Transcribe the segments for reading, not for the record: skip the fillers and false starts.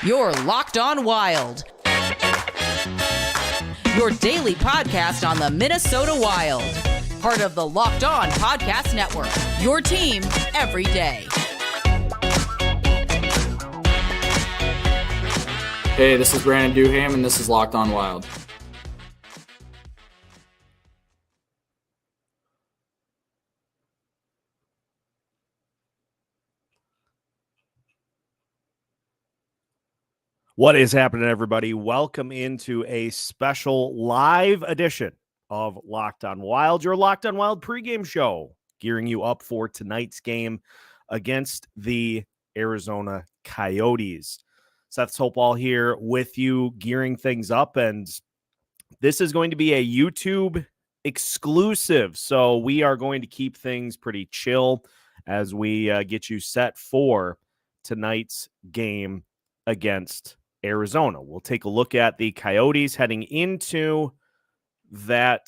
You're Locked On Wild. Your daily podcast on the Minnesota Wild. Part of the Locked On Podcast Network. Your team every day. Hey, this is Brandon Duham, and this is Locked On Wild. What is happening, everybody? Welcome into a special live edition of Locked On Wild, your Locked On Wild pregame show, gearing you up for tonight's game against the Arizona Coyotes. Seth Topal here with you, gearing things up, and this is going to be a YouTube exclusive, so we are going to keep things pretty chill as we get you set for tonight's game against Arizona. We'll take a look at the Coyotes heading into that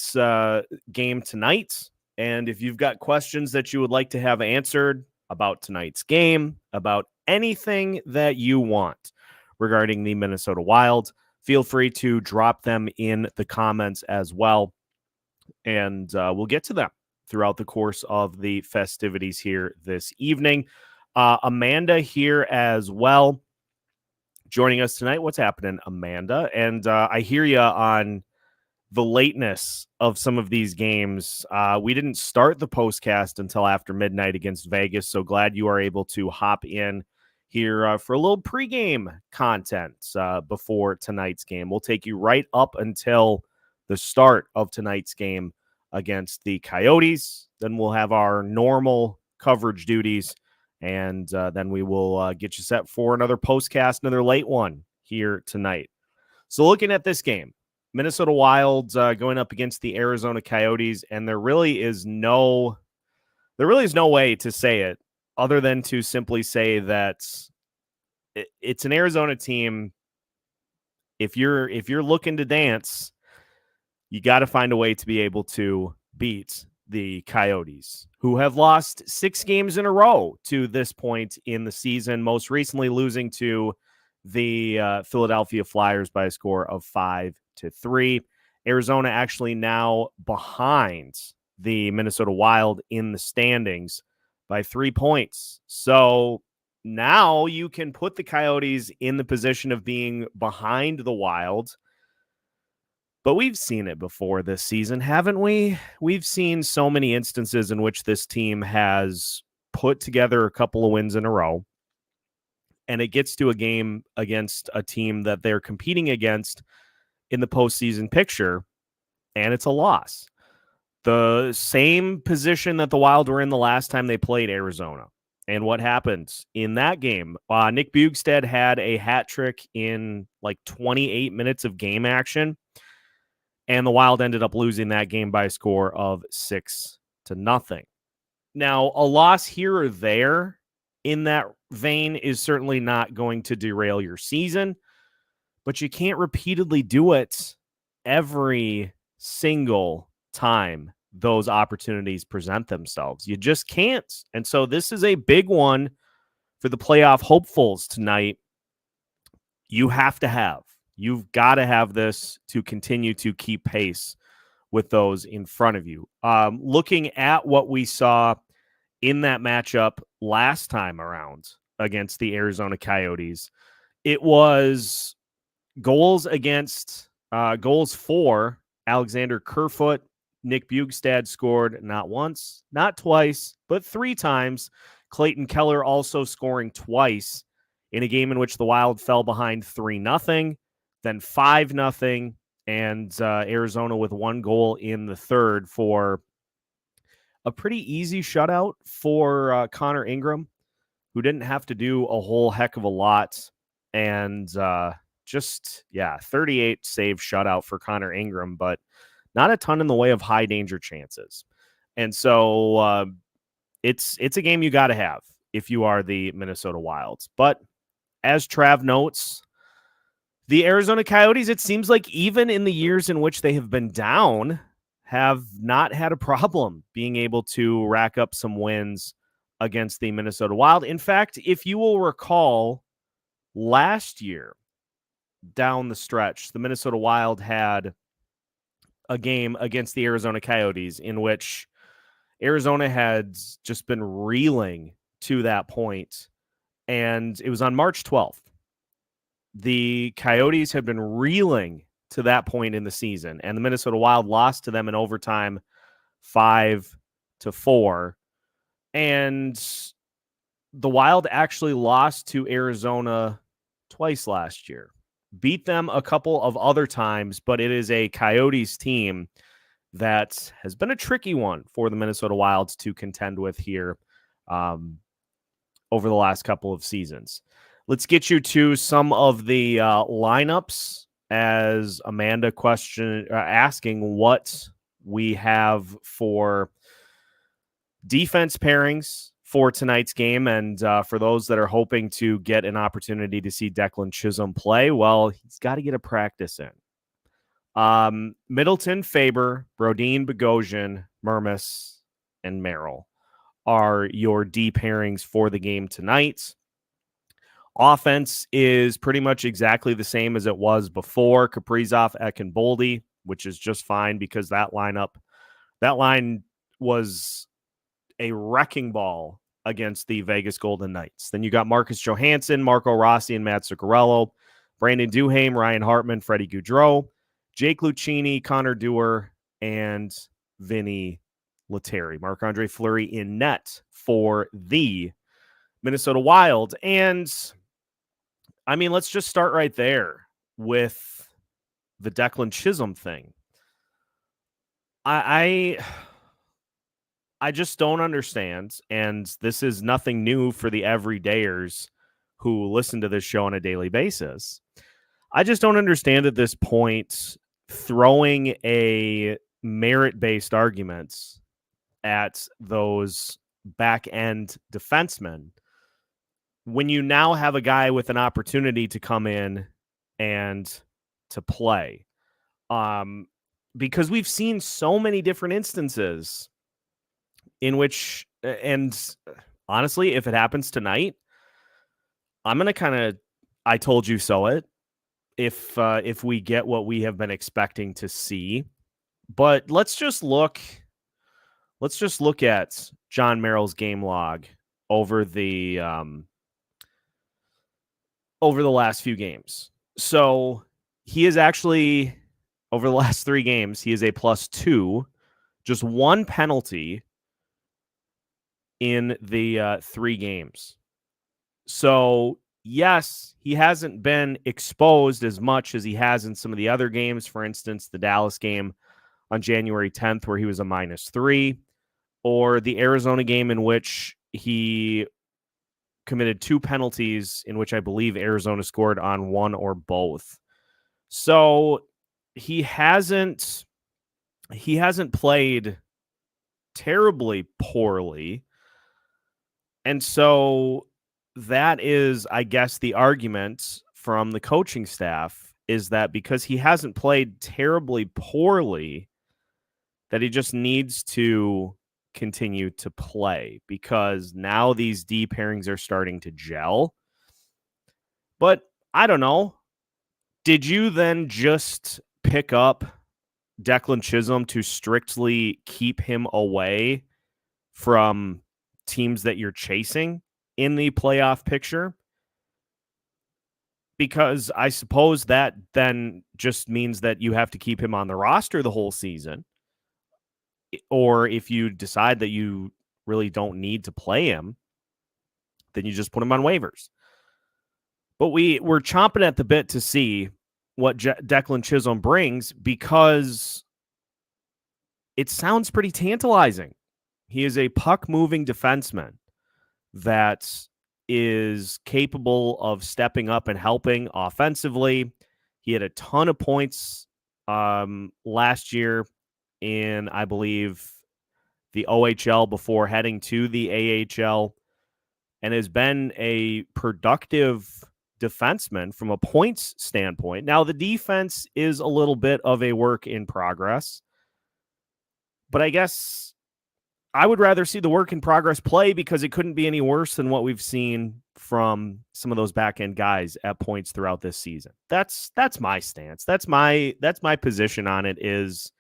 game tonight. And if you've got questions that you would like to have answered about tonight's game, about anything that you want regarding the Minnesota Wild, feel free to drop them in the comments as well. And we'll get to them throughout the course of the festivities here this evening. Amanda here as well, joining us tonight. What's happening, Amanda? And I hear you on the lateness of some of these games. We didn't start the postcast until after midnight against Vegas, so glad you are able to hop in here for a little pregame content before tonight's game. We'll take you right up until the start of tonight's game against the Coyotes. Then we'll have our normal coverage duties, and then we will get you set for another postcast, another late one here tonight. So looking at this game, Minnesota Wild going up against the Arizona Coyotes, and there really is no way to say it other than to simply say that it's an Arizona team. If you're looking to dance, you got to find a way to be able to beat the Coyotes, who have lost 6 games in a row to this point in the season, most recently losing to the Philadelphia Flyers by a score of 5-3. Arizona actually now behind the Minnesota Wild in the standings by 3 points. So now you can put the Coyotes in the position of being behind the Wild. But we've seen it before this season, haven't we? We've seen so many instances in which this team has put together a couple of wins in a row, and it gets to a game against a team that they're competing against in the postseason picture, and it's a loss. The same position that the Wild were in the last time they played Arizona. And what happened in that game? Nick Bjugstad had a hat trick in like 28 minutes of game action, and the Wild ended up losing that game by a score of 6-0. Now, a loss here or there in that vein is certainly not going to derail your season, but you can't repeatedly do it every single time those opportunities present themselves. You just can't. And so this is a big one for the playoff hopefuls tonight. You've got to have this to continue to keep pace with those in front of you. Looking at what we saw in that matchup last time around against the Arizona Coyotes, it was goals for Alexander Kerfoot. Nick Bjugstad scored not once, not twice, but 3 times. Clayton Keller also scoring twice in a game in which the Wild fell behind 3-0. Then 5-0, and Arizona with 1 goal in the third for a pretty easy shutout for Connor Ingram, who didn't have to do a whole heck of a lot. And 38 save shutout for Connor Ingram, but not a ton in the way of high danger chances. And so it's a game you got to have if you are the Minnesota Wilds. But as Trav notes, the Arizona Coyotes, it seems like even in the years in which they have been down, have not had a problem being able to rack up some wins against the Minnesota Wild. In fact, if you will recall, last year down the stretch, the Minnesota Wild had a game against the Arizona Coyotes in which Arizona had just been reeling to that point, and it was on March 12th. The Coyotes had been reeling to that point in the season, and the Minnesota Wild lost to them in overtime 5-4. And the Wild actually lost to Arizona twice last year. Beat them a couple of other times, but it is a Coyotes team that has been a tricky one for the Minnesota Wilds to contend with here over the last couple of seasons. Let's get you to some of the lineups as Amanda asking what we have for defense pairings for tonight's game. And for those that are hoping to get an opportunity to see Declan Chisholm play, well, he's got to get a practice in. Middleton, Faber, Brodin, Bogosian, Mermis, and Merrill are your D pairings for the game tonight. Offense is pretty much exactly the same as it was before. Kaprizov, Ek, and Boldy, which is just fine because that line was a wrecking ball against the Vegas Golden Knights. Then you got Marcus Johansson, Marco Rossi, and Matt Zuccarello, Brandon Duhaime, Ryan Hartman, Freddie Gaudreau, Jake Lucchini, Connor Dewar, and Vinny Lettieri. Marc-Andre Fleury in net for the Minnesota Wild. And I mean, let's just start right there with the Declan Chisholm thing. I just don't understand, and this is nothing new for the everydayers who listen to this show on a daily basis. I just don't understand at this point throwing a merit-based arguments at those back-end defensemen when you now have a guy with an opportunity to come in and to play. Because we've seen so many different instances in which, and honestly, if it happens tonight, I'm going to kind of, I told you so it, if we get what we have been expecting to see. But let's just look at John Merrill's game log over the last few games. So he is actually, over the last 3 games, he is a +2, just 1 penalty in the 3 games. So yes, he hasn't been exposed as much as he has in some of the other games. For instance, the Dallas game on January 10th, where he was a -3, or the Arizona game in which he committed 2 penalties, in which I believe Arizona scored on 1 or both. So he hasn't played terribly poorly. And so that is, I guess, the argument from the coaching staff is that because he hasn't played terribly poorly, that he just needs to continue to play, because now these D pairings are starting to gel. But I don't know. Did you then just pick up Declan Chisholm to strictly keep him away from teams that you're chasing in the playoff picture? Because I suppose that then just means that you have to keep him on the roster the whole season. Or if you decide that you really don't need to play him, then you just put him on waivers. But we're chomping at the bit to see what Declan Chisholm brings, because it sounds pretty tantalizing. He is a puck-moving defenseman that is capable of stepping up and helping offensively. He had a ton of points last year in, I believe, the OHL before heading to the AHL, and has been a productive defenseman from a points standpoint. Now, the defense is a little bit of a work in progress, but I guess I would rather see the work in progress play because it couldn't be any worse than what we've seen from some of those back end guys at points throughout this season. That's my stance. That's my position on it is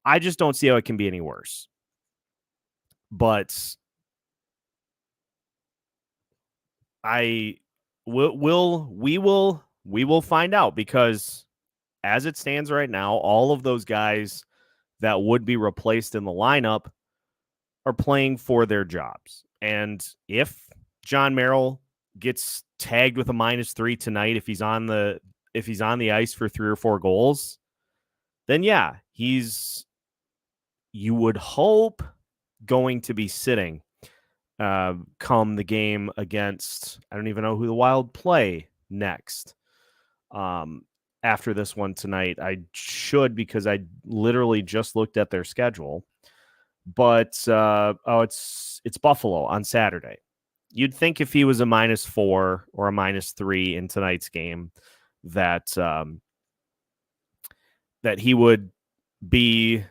I just don't see how it can be any worse. But we will find out, because as it stands right now, all of those guys that would be replaced in the lineup are playing for their jobs. And if John Merrill gets tagged with a -3 tonight, if he's on the ice for 3 or 4 goals, then yeah, you would hope, going to be sitting come the game against, I don't even know who the Wild play next. After this one tonight, I should, because I literally just looked at their schedule. But it's Buffalo on Saturday. You'd think if he was a -4 or a -3 in tonight's game, that he would be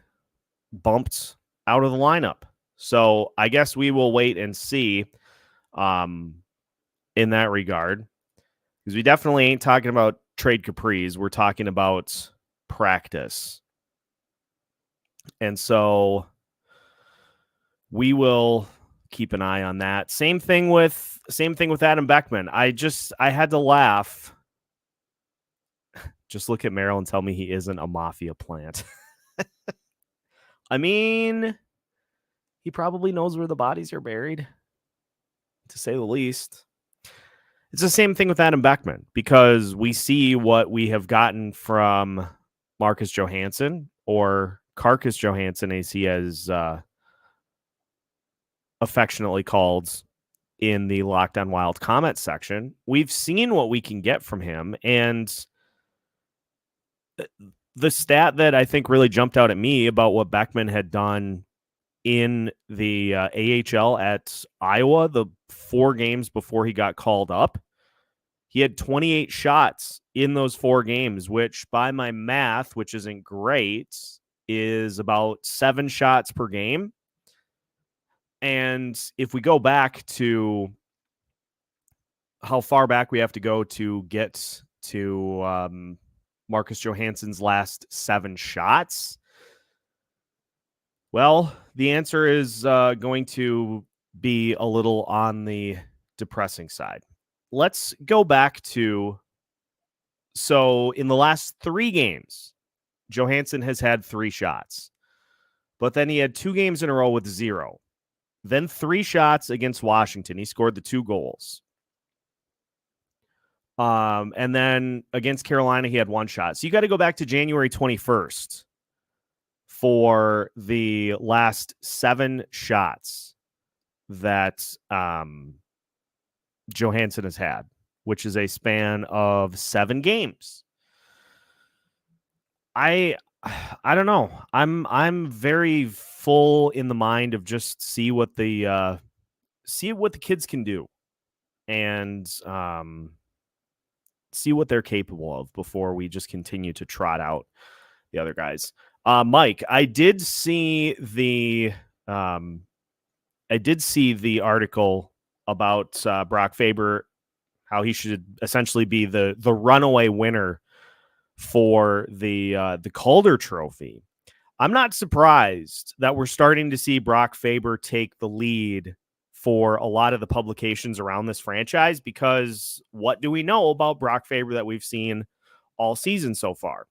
bumped out of the lineup. So I guess we will wait and see in that regard, because we definitely ain't talking about trade capris. We're talking about practice. And so we will keep an eye on that. Same thing with Adam Beckman. I had to laugh. Just look at Merrill and tell me he isn't a mafia plant. I mean, he probably knows where the bodies are buried, to say the least. It's the same thing with Adam Beckman, because we see what we have gotten from Marcus Johansson, or Carcass Johansson, as he has affectionately called in the Locked On Wild comment section. We've seen what we can get from him, and the stat that I think really jumped out at me about what Beckman had done in the AHL at Iowa, the 4 games before he got called up, he had 28 shots in those 4 games, which by my math, which isn't great, is about 7 shots per game. And if we go back to how far back we have to go to get to Marcus Johansson's last 7 shots, well, the answer is going to be a little on the depressing side. Let's go back to, so in the last 3 games, Johansson has had 3 shots, but then he had 2 games in a row with 0. Then 3 shots against Washington. He scored the 2 goals. And then against Carolina, he had 1 shot. So you got to go back to January 21st for the last 7 shots that Johansson has had, which is a span of 7 games. I don't know. I'm very full in the mind of just see what the kids can do, and see what they're capable of before we just continue to trot out the other guys. Mike, I did see the article about Brock Faber, how he should essentially be the runaway winner for the Calder Trophy. I'm not surprised that we're starting to see Brock Faber take the lead for a lot of the publications around this franchise, because what do we know about Brock Faber that we've seen all season so far?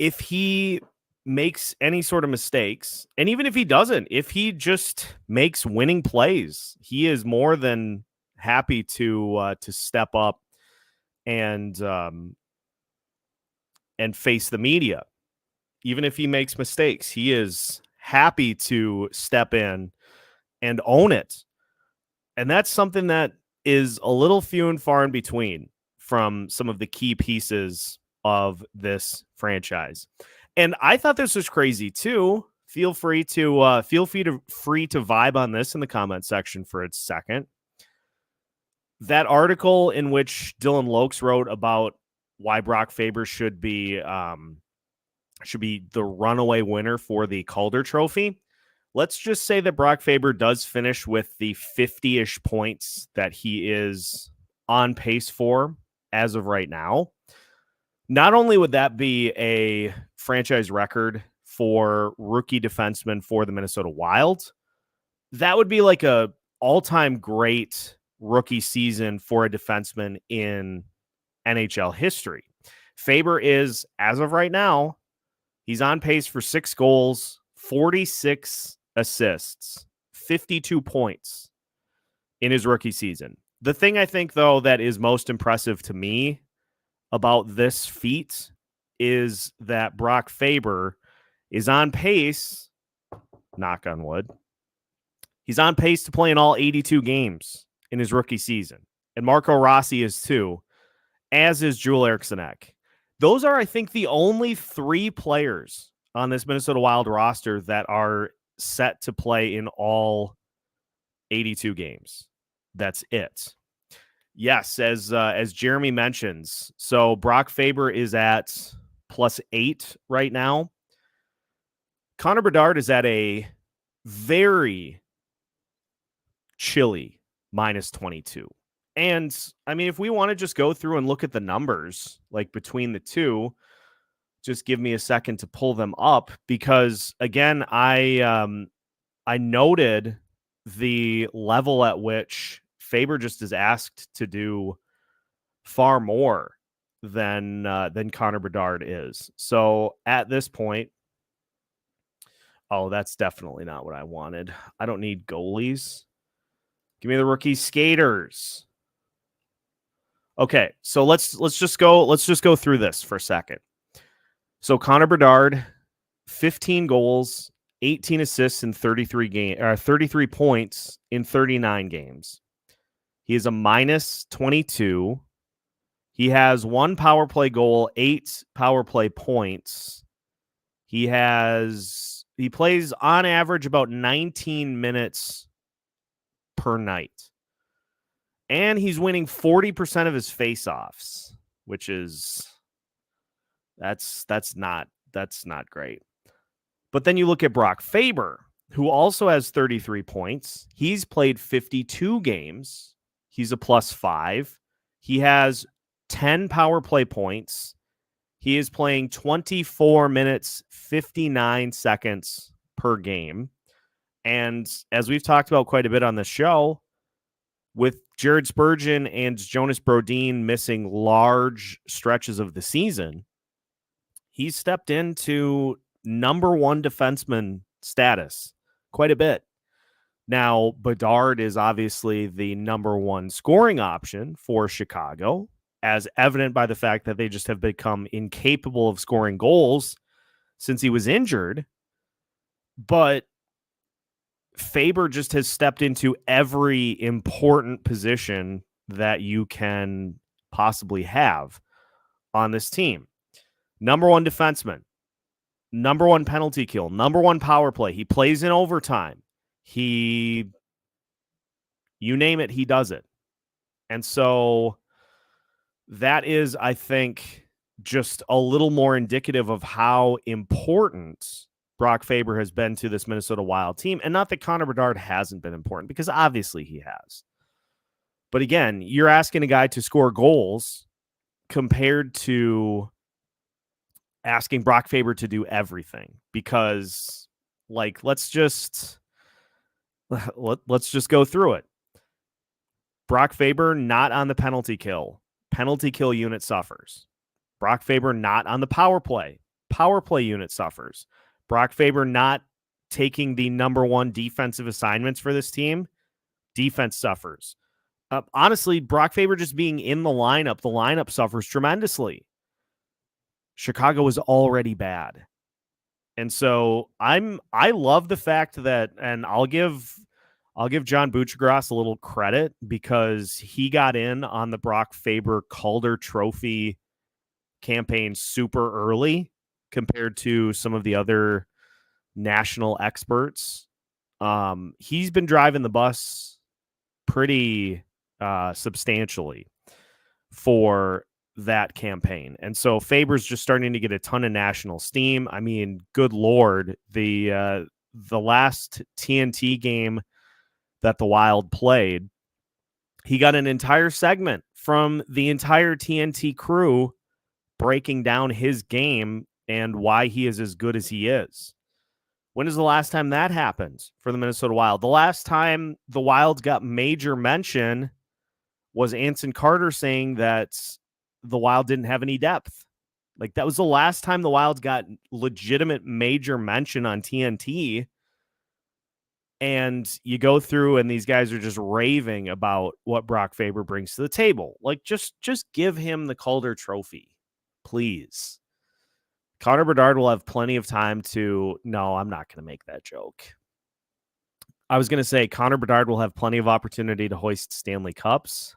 If he makes any sort of mistakes, and even if he doesn't, if he just makes winning plays, he is more than happy to step up and face the media. Even if he makes mistakes, he is happy to step in and own it. And that's something that is a little few and far in between from some of the key pieces of this franchise. And I thought this was crazy too. Feel free to vibe on this in the comment section for a second. That article in which Dylan Lokes wrote about why Brock Faber should be the runaway winner for the Calder Trophy. let's just say that Brock Faber does finish with the 50-ish points that he is on pace for as of right now. Not only would that be a franchise record for rookie defensemen for the Minnesota Wild, that would be like a all-time great rookie season for a defenseman in NHL history. Faber is, as of right now, he's on pace for 6 goals, 46 assists, 52 points in his rookie season. The thing I think, though, that is most impressive to me about this feat is that Brock Faber is on pace, knock on wood, he's on pace to play in all 82 games in his rookie season. And Marco Rossi is too, as is Joel Eriksson Ek. Those are, I think, the only 3 players on this Minnesota Wild roster that are set to play in all 82 games. That's it. Yes, as Jeremy mentions, so Brock Faber is at +8 right now. Connor Bedard is at a very chilly -22. And I mean, if we want to just go through and look at the numbers, like between the two, just give me a second to pull them up, because again, I noted the level at which Faber just is asked to do far more than Connor Bedard is. So at this point, oh, that's definitely not what I wanted. I don't need goalies. Give me the rookie skaters. Okay, so let's just go through this for a second. So Connor Bedard, 15 goals, 18 assists in 33 points in 39 games. He is a -22. He has 1 power play goal, 8 power play points. He plays on average about 19 minutes per night. And he's winning 40% of his faceoffs, which is that's not great. But then you look at Brock Faber, who also has 33 points. He's played 52 games. He's a +5. He has 10 power play points. He is playing 24 minutes, 59 seconds per game. And as we've talked about quite a bit on the show, with Jared Spurgeon and Jonas Brodin missing large stretches of the season, he's stepped into number 1 defenseman status quite a bit. Now, Bedard is obviously the number 1 scoring option for Chicago, as evident by the fact that they just have become incapable of scoring goals since he was injured. But Faber just has stepped into every important position that you can possibly have on this team. Number 1 defenseman, number 1 penalty kill, number 1 power play. He plays in overtime. You name it, he does it. And so that is, I think, just a little more indicative of how important Brock Faber has been to this Minnesota Wild team. And not that Connor Bedard hasn't been important, because obviously he has. But again, you're asking a guy to score goals compared to asking Brock Faber to do everything, because let's just go through it. Brock Faber not on the penalty kill unit suffers. Brock Faber not on the power play unit suffers. Brock Faber not taking the number 1 defensive assignments for this team, defense suffers. Honestly, Brock Faber just being in the lineup suffers tremendously. Chicago is already bad. And so I love the fact that, and I'll give John Buccigross a little credit, because he got in on the Brock Faber Calder Trophy campaign super early compared to some of the other national experts. He's been driving the bus pretty substantially for that campaign. And so Faber's just starting to get a ton of national steam. I mean, good Lord, the the last TNT game that the Wild played, he got an entire segment from the entire TNT crew breaking down his game and why he is as good as he is. When is the last time that happened for the Minnesota Wild? The last time the Wild got major mention was Anson Carter saying that the Wild didn't have any depth. Like, that was the last time the Wild got legitimate major mention on TNT. And you go through and these guys are just raving about what Brock Faber brings to the table. Like, just give him the Calder Trophy, please. Connor Bedard will have plenty of time to... No, I'm not going to make that joke. I was going to say Connor Bedard will have plenty of opportunity to hoist Stanley Cups.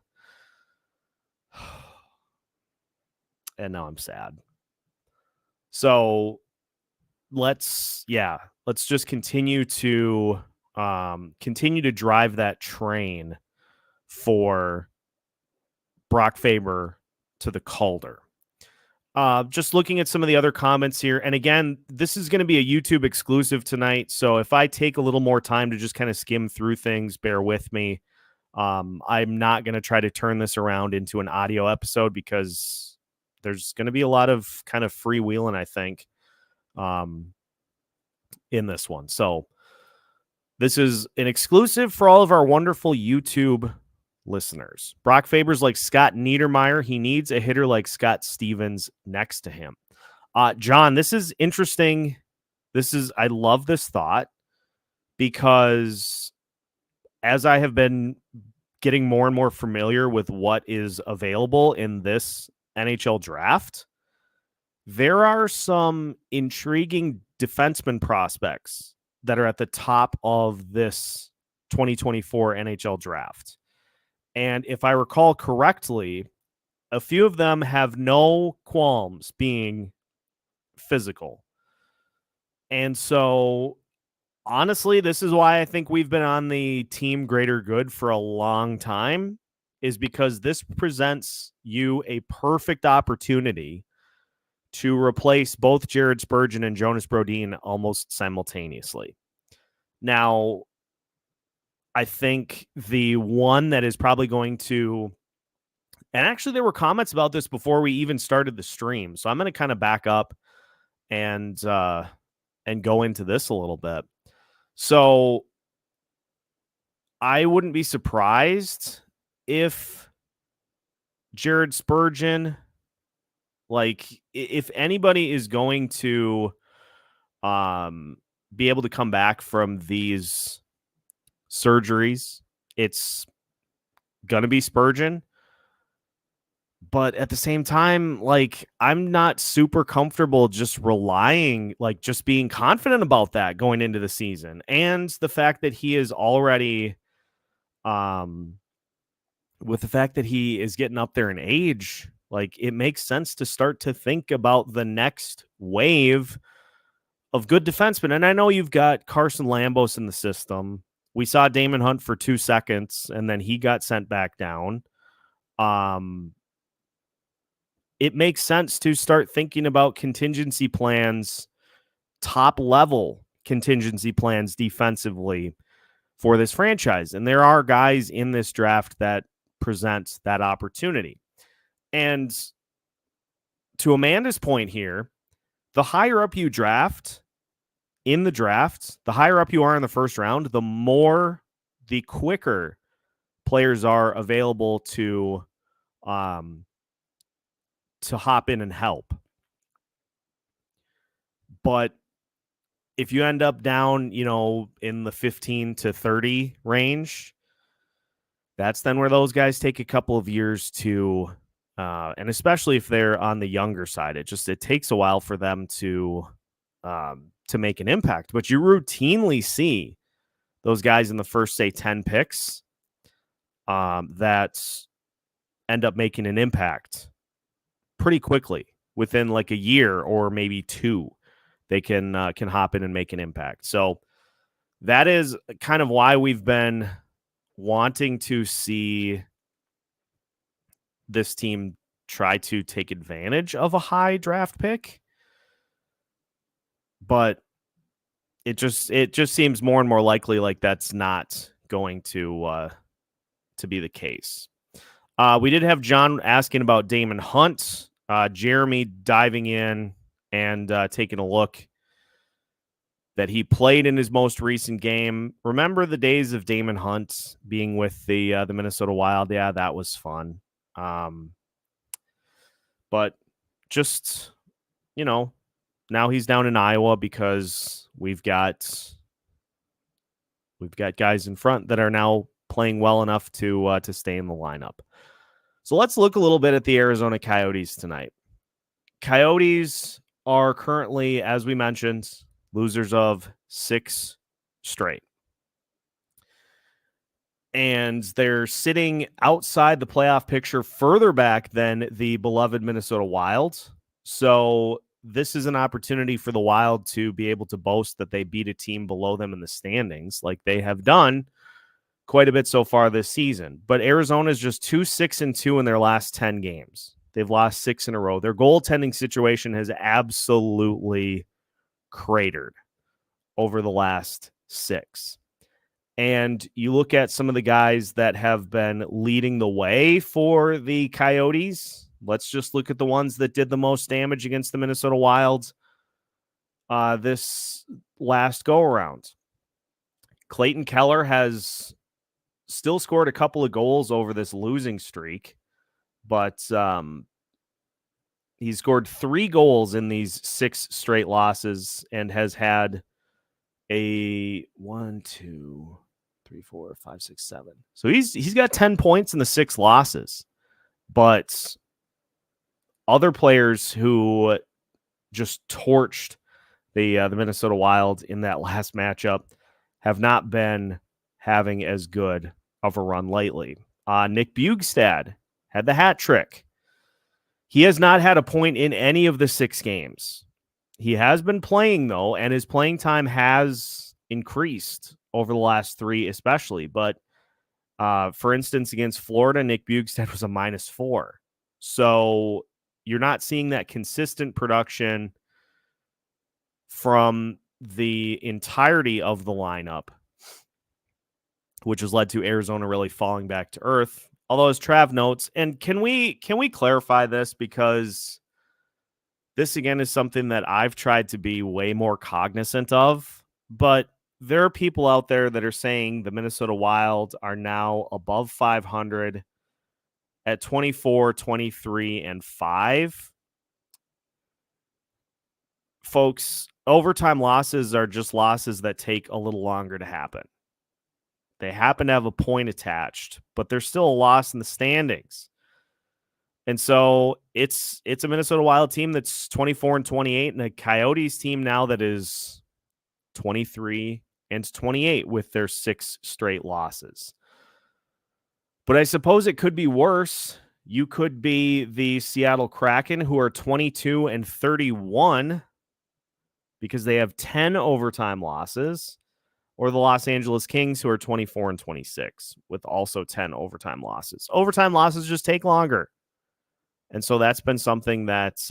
And now I'm sad. So let's just continue to drive that train for Brock Faber to the Calder. Just looking at some of the other comments here. And again, this is going to be a YouTube exclusive tonight. So if I take a little more time to just kind of skim through things, bear with me. I'm not going to try to turn this around into an audio episode because there's going to be a lot of kind of freewheeling, I think, in this one. So this is an exclusive for all of our wonderful YouTube listeners. Brock Faber's like Scott Niedermayer. He needs a hitter like Scott Stevens next to him. John, this is interesting. I love this thought because as I have been getting more and more familiar with what is available in this NHL draft, there are some intriguing defenseman prospects that are at the top of this 2024 NHL draft. And if I recall correctly, a few of them have no qualms being physical. And so, honestly, this is why I think we've been on the team greater good for a long time, is because this presents you a perfect opportunity to replace both Jared Spurgeon and Jonas Brodin almost simultaneously. Now, I think the one that is probably going to, and actually there were comments about this before we even started the stream, so I'm going to kind of back up and go into this a little bit. So I wouldn't be surprised if Jared Spurgeon, like, if anybody is going to be able to come back from these surgeries, it's gonna be Spurgeon. But at the same time, like, I'm not super comfortable just relying, like, just being confident about that going into the season. And the fact that he is already with the fact that he is getting up there in age, like, it makes sense to start to think about the next wave of good defensemen. And I know you've got Carson Lambos in the system. We saw Damon Hunt for 2 seconds, and then he got sent back down. It makes sense to start thinking about contingency plans, top-level contingency plans defensively for this franchise. And there are guys in this draft that present that opportunity. And to Amanda's point here, the higher up you draft in the draft, the higher up you are in the first round, the quicker players are available to hop in and help. But if you end up down, in the 15 to 30 range, that's then where those guys take a couple of years to, and especially if they're on the younger side, it takes a while for them to make an impact. But you routinely see those guys in the first, say, 10 picks that end up making an impact pretty quickly. Within like a year or maybe 2, they can hop in and make an impact. So that is kind of why we've been wanting to see this team try to take advantage of a high draft pick. But it just seems more and more likely like that's not going to be the case. We did have John asking about Damon Hunt. Jeremy diving in and taking a look that he played in his most recent game. Remember the days of Damon Hunt being with the Minnesota Wild? Yeah, that was fun. But just, now he's down in Iowa because we've got guys in front that are now playing well enough to stay in the lineup. So let's look a little bit at the Arizona Coyotes tonight. Coyotes are currently, as we mentioned, losers of 6 straight. And they're sitting outside the playoff picture further back than the beloved Minnesota Wild. So this is an opportunity for the Wild to be able to boast that they beat a team below them in the standings, like they have done quite a bit so far this season. But Arizona is just 2-6-2 in their last 10 games. They've lost 6 in a row. Their goaltending situation has absolutely cratered over the last 6. And you look at some of the guys that have been leading the way for the Coyotes. Let's just look at the ones that did the most damage against the Minnesota Wild this last go-around. Clayton Keller has still scored a couple of goals over this losing streak, but he scored 3 goals in these 6 straight losses and has had a 1, 2, 3, 4, 5, 6, 7. So he's got 10 points in the 6 losses. But other players who just torched the Minnesota Wild in that last matchup have not been having as good of a run lately. Nick Bjugstad had the hat trick. He has not had a point in any of the 6 games. He has been playing, though, and his playing time has increased over the last 3 especially. But, for instance, against Florida, Nick Bjugstad was a -4. So you're not seeing that consistent production from the entirety of the lineup, which has led to Arizona really falling back to earth. Although, as Trav notes, and can we clarify this, because this again is something that I've tried to be way more cognizant of, but there are people out there that are saying the Minnesota Wild are now above 500 at 24, 23, and 5. Folks, overtime losses are just losses that take a little longer to happen. They happen to have a point attached, but there's still a loss in the standings. And so it's a Minnesota Wild team that's 24 and 28, and a Coyotes team now that is 23 and 28 with their 6 straight losses. But I suppose it could be worse. You could be the Seattle Kraken, who are 22 and 31 because they have 10 overtime losses, or the Los Angeles Kings, who are 24 and 26 with also 10 overtime losses. Overtime losses just take longer. And so that's been something that's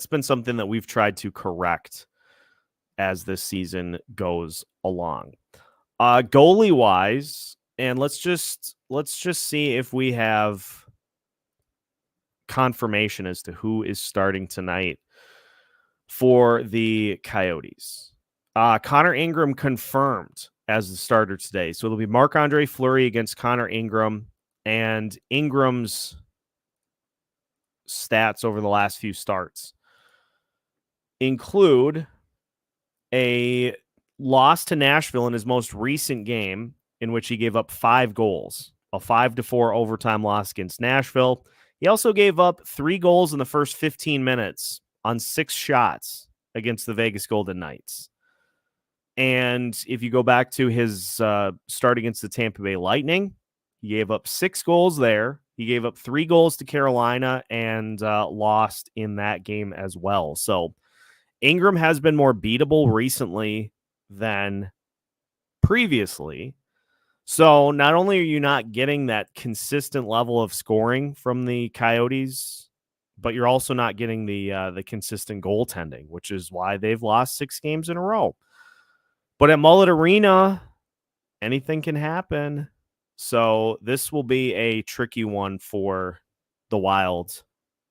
been something that we've tried to correct as this season goes along. Goalie wise, and let's just see if we have confirmation as to who is starting tonight for the Coyotes. Connor Ingram confirmed as the starter today. So it'll be Marc-Andre Fleury against Connor Ingram, and Ingram's stats over the last few starts include a loss to Nashville in his most recent game, in which he gave up 5 goals, a 5-4 overtime loss against Nashville. He also gave up 3 goals in the first 15 minutes on 6 shots against the Vegas Golden Knights. And if you go back to his start against the Tampa Bay Lightning, he gave up 6 goals there. He gave up 3 goals to Carolina and lost in that game as well. So Ingram has been more beatable recently than previously. So not only are you not getting that consistent level of scoring from the Coyotes, but you're also not getting the consistent goaltending, which is why they've lost 6 games in a row. But at Mullet Arena, anything can happen. So this will be a tricky one for the Wild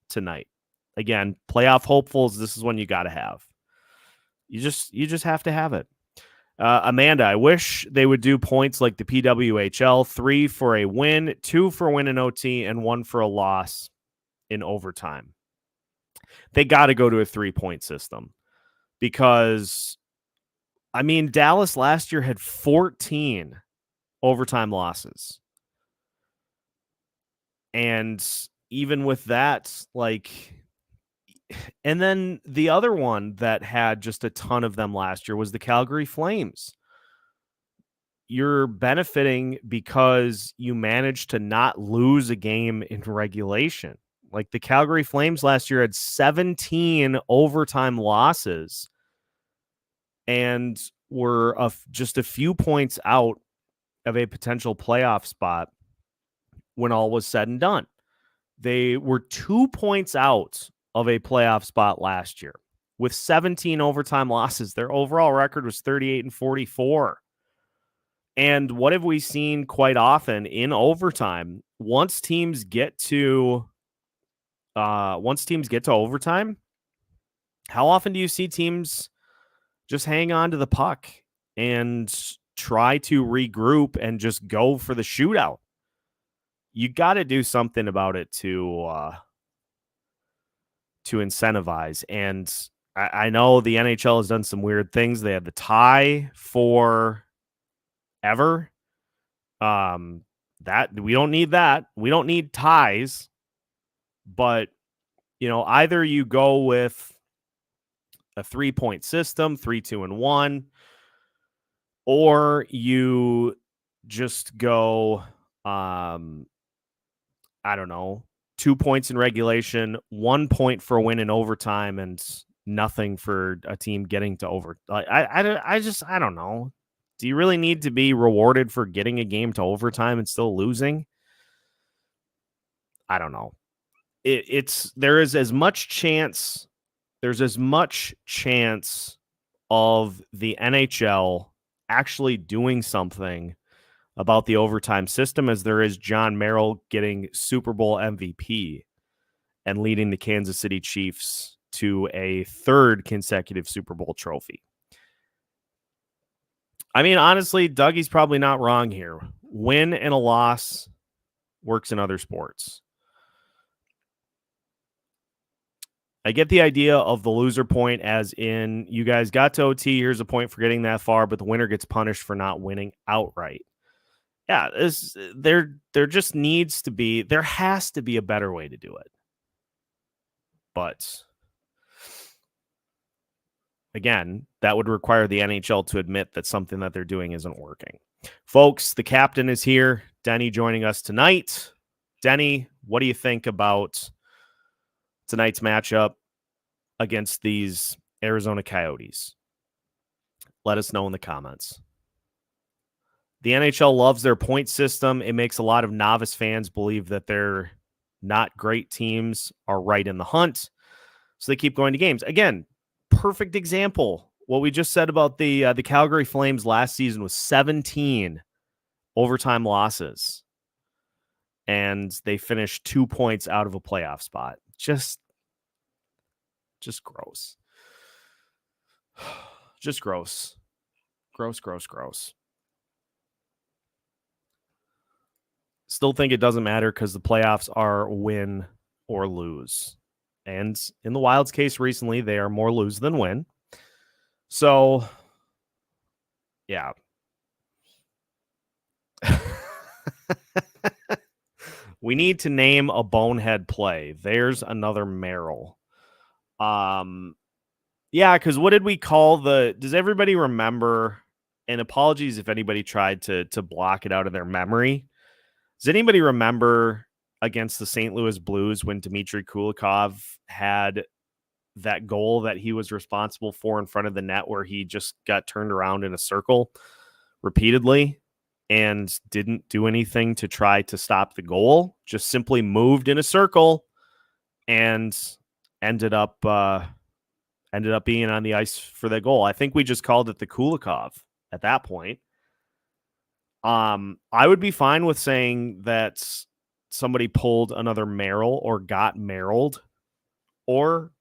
tonight. Again, playoff hopefuls, this is one you got to have. You just have to have it. Amanda, I wish they would do points like the PWHL, 3 for a win, 2 for a win in OT, and 1 for a loss in overtime. They got to go to a 3-point system because, I mean, Dallas last year had 14 overtime losses. And even with that, like, and then the other one that had just a ton of them last year was the Calgary Flames. You're benefiting because you managed to not lose a game in regulation. Like the Calgary Flames last year had 17 overtime losses and were just a few points out of a potential playoff spot when all was said and done. They were 2 points out of a playoff spot last year with 17 overtime losses. Their overall record was 38-44. And what have we seen quite often in overtime? Once teams get to overtime, how often do you see teams just hang on to the puck and try to regroup and just go for the shootout? You got to do something about it to incentivize. And I know the NHL has done some weird things. They had the tie for ever. That we don't need that. We don't need ties. But either you go with a 3-point system, 3-2-1, or you just go I don't know, 2 points in regulation, 1 point for a win in overtime, and nothing for a team getting to over. I don't know. Do you really need to be rewarded for getting a game to overtime and still losing? I don't know. There's as much chance of the NHL actually doing something about the overtime system as there is John Merrill getting Super Bowl MVP and leading the Kansas City Chiefs to a 3rd consecutive Super Bowl trophy. I mean, honestly, Dougie's probably not wrong here. Win and a loss works in other sports. I get the idea of the loser point as in you guys got to OT, here's a point for getting that far, but the winner gets punished for not winning outright. Yeah, there has to be a better way to do it. But again, that would require the NHL to admit that something that they're doing isn't working. Folks, the captain is here. Denny joining us tonight. Denny, what do you think about tonight's matchup against these Arizona Coyotes? Let us know in the comments. The NHL loves their point system. It makes a lot of novice fans believe that they're not great teams are right in the hunt. So they keep going to games. Again, perfect example. What we just said about the Calgary Flames last season was 17 overtime losses. And they finished 2 points out of a playoff spot. Just gross. Just gross. Gross. Still think it doesn't matter because the playoffs are win or lose. And in the Wild's case recently, they are more lose than win. So, yeah. We need to name a bonehead play. There's another Merrill. Yeah, because what did we call does everybody remember, and apologies if anybody tried to block it out of their memory. Does anybody remember against the St. Louis Blues when Dmitry Kulikov had that goal that he was responsible for in front of the net where he just got turned around in a circle repeatedly and didn't do anything to try to stop the goal, just simply moved in a circle and ended up being on the ice for the goal. I think we just called it the Kulikov at that point. I would be fine with saying that somebody pulled another Merrill or got Merrilled or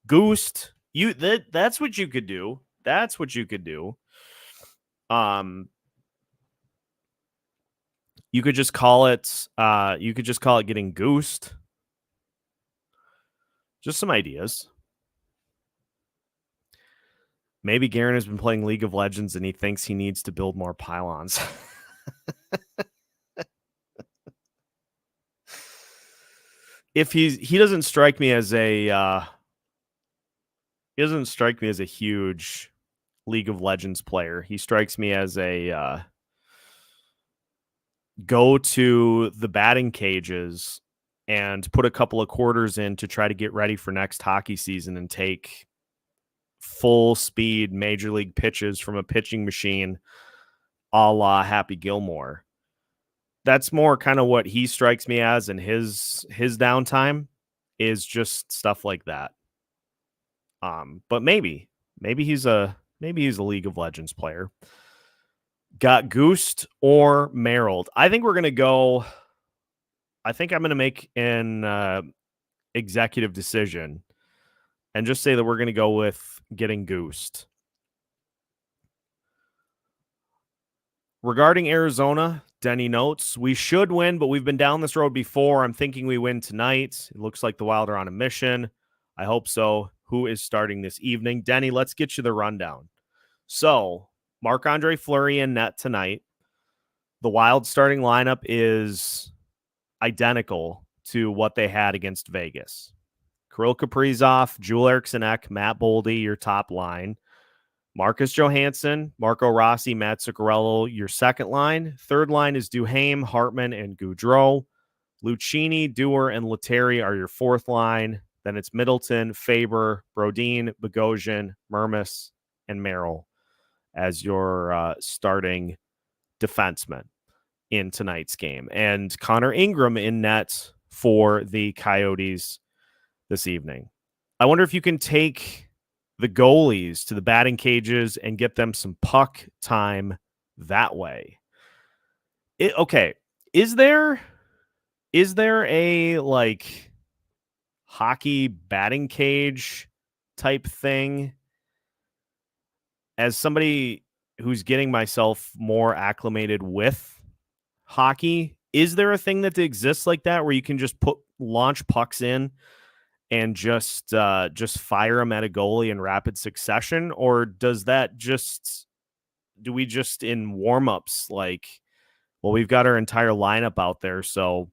goosed. That's what you could do. That's what you could do. You could just call it getting goosed. Just some ideas. Maybe Garen has been playing League of Legends and he thinks he needs to build more pylons. If he doesn't strike me as a huge League of Legends player. He strikes me as a go to the batting cages and put a couple of quarters in to try to get ready for next hockey season and take full speed major league pitches from a pitching machine a la Happy Gilmore. That's more kind of what he strikes me as, and his downtime is just stuff like that. But maybe he's a League of Legends player. Got goosed or Merrilled. I think I'm going to make an executive decision and just say that we're going to go with getting goosed. Regarding Arizona, Denny notes, we should win, but we've been down this road before. I'm thinking we win tonight. It looks like the Wild are on a mission. I hope so. Who is starting this evening? Denny, let's get you the rundown. So, Marc-Andre Fleury in net tonight. The Wild starting lineup is identical to what they had against Vegas. Kirill Kaprizov, Joel Eriksson-Ek, Matt Boldy, your top line. Marcus Johansson, Marco Rossi, Matt Zuccarello, your second line. Third line is Duhaime, Hartman, and Gaudreau. Lucchini, Dewar, and Lettieri are your fourth line. Then it's Middleton, Faber, Brodin, Bogosian, Mermis, and Merrill as your starting defenseman in tonight's game. And Connor Ingram in net for the Coyotes this evening. I wonder if you can take the goalies to the batting cages and get them some puck time that way. Okay. Is there a like hockey batting cage type thing? As somebody who's getting myself more acclimated with hockey, is there a thing that exists like that where you can just launch pucks in and just fire them at a goalie in rapid succession? Or do we just in warmups like, well, we've got our entire lineup out there so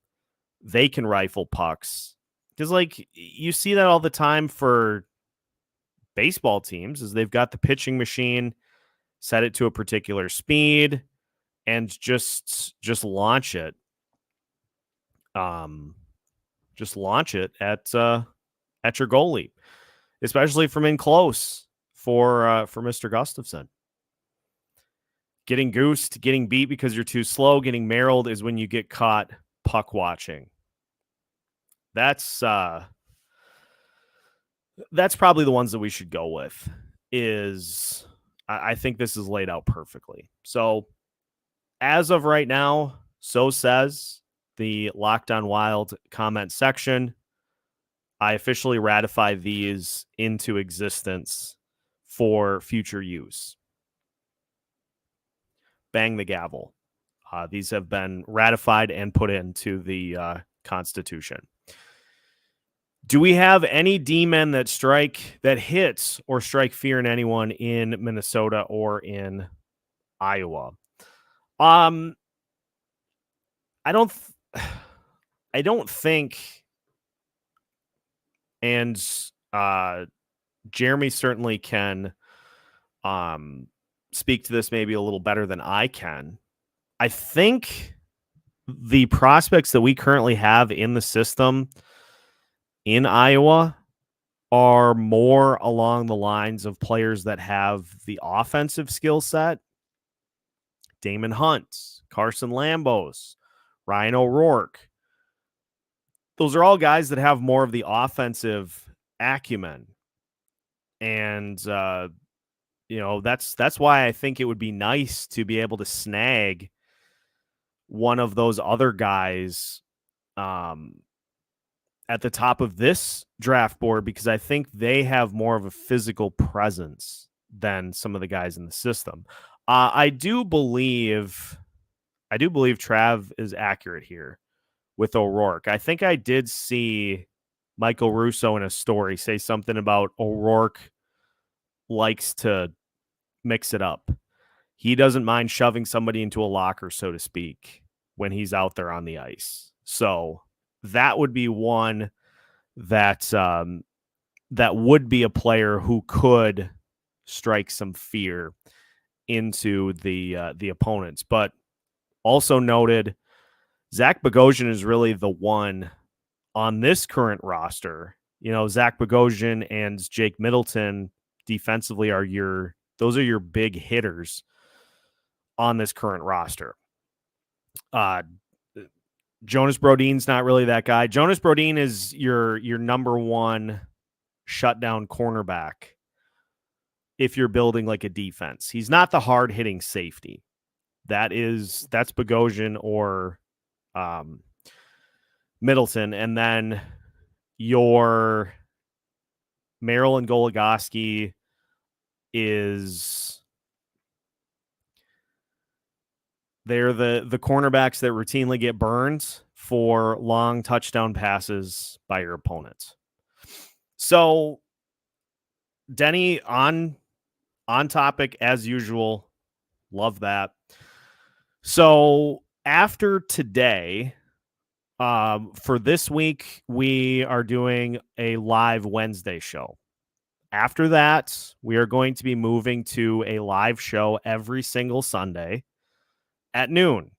they can rifle pucks? Because like you see that all the time for baseball teams is they've got the pitching machine, set it to a particular speed, and just launch it. Just launch it at your goalie, especially from in close for Mr. Gustafsson. Getting goosed, getting beat because you're too slow, getting Merrilled is when you get caught puck watching. That's probably the ones that we should go with. I think this is laid out perfectly. So as of right now, so says the Locked On Wild comment section. I officially ratify these into existence for future use. Bang the gavel. These have been ratified and put into the Constitution. Do we have any D-men that hits or strike fear in anyone in Minnesota or in Iowa? I don't think, and Jeremy certainly can speak to this maybe a little better than I can. I think the prospects that we currently have in the system in Iowa are more along the lines of players that have the offensive skill set. Damon Hunt, Carson Lambos, Ryan O'Rourke. those are all guys that have more of the offensive acumen. And, that's why I think it would be nice to be able to snag one of those other guys at the top of this draft board, because I think they have more of a physical presence than some of the guys in the system. I do believe Trav is accurate here with O'Rourke. I think I did see Michael Russo in a story say something about O'Rourke likes to mix it up. He doesn't mind shoving somebody into a locker, so to speak, when he's out there on the ice. So that would be one that that would be a player who could strike some fear into the opponents. But also noted, Zach Bogosian is really the one on this current roster. Zach Bogosian and Jake Middleton defensively are your big hitters on this current roster. Jonas Brodin's not really that guy. Jonas Brodin is your number one shutdown cornerback if you're building like a defense. He's not the hard-hitting safety. That's Bogosian or Middleton. And then your Merrill and Goligoski they're the cornerbacks that routinely get burned for long touchdown passes by your opponents. So Denny on topic as usual. Love that. So after today, for this week, we are doing a live Wednesday show. After that, we are going to be moving to a live show every single Sunday at noon.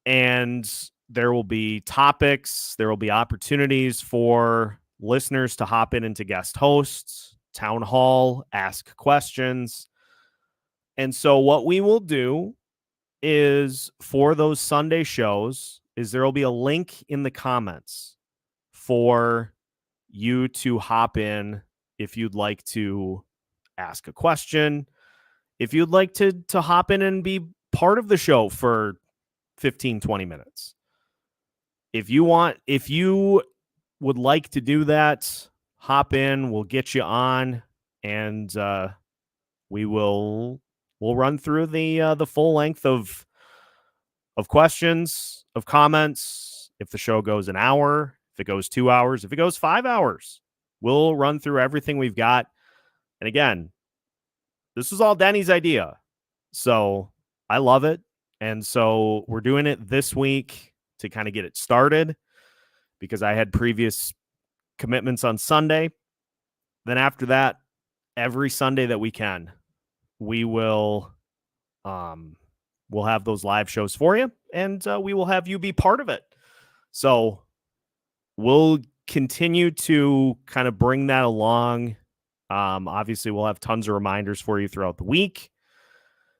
And there will be topics, there will be opportunities for listeners to hop in into guest hosts, town hall, ask questions. And so what we will do is, for those Sunday shows, is there will be a link in the comments for you to hop in if you'd like to ask a question, if you'd like to hop in and be part of the show for 15, 20 minutes. If you would like to do that, hop in, we'll get you on, and we'll run through the full length of questions, of comments. If the show goes an hour, if it goes 2 hours, if it goes 5 hours, we'll run through everything we've got. And again, this was all Denny's idea, so I love it. And so we're doing it this week to kind of get it started, because I had previous commitments on Sunday. Then after that, every Sunday that we can, we will we'll have those live shows for you, and we will have you be part of it. So we'll continue to kind of bring that along. Obviously, we'll have tons of reminders for you throughout the week.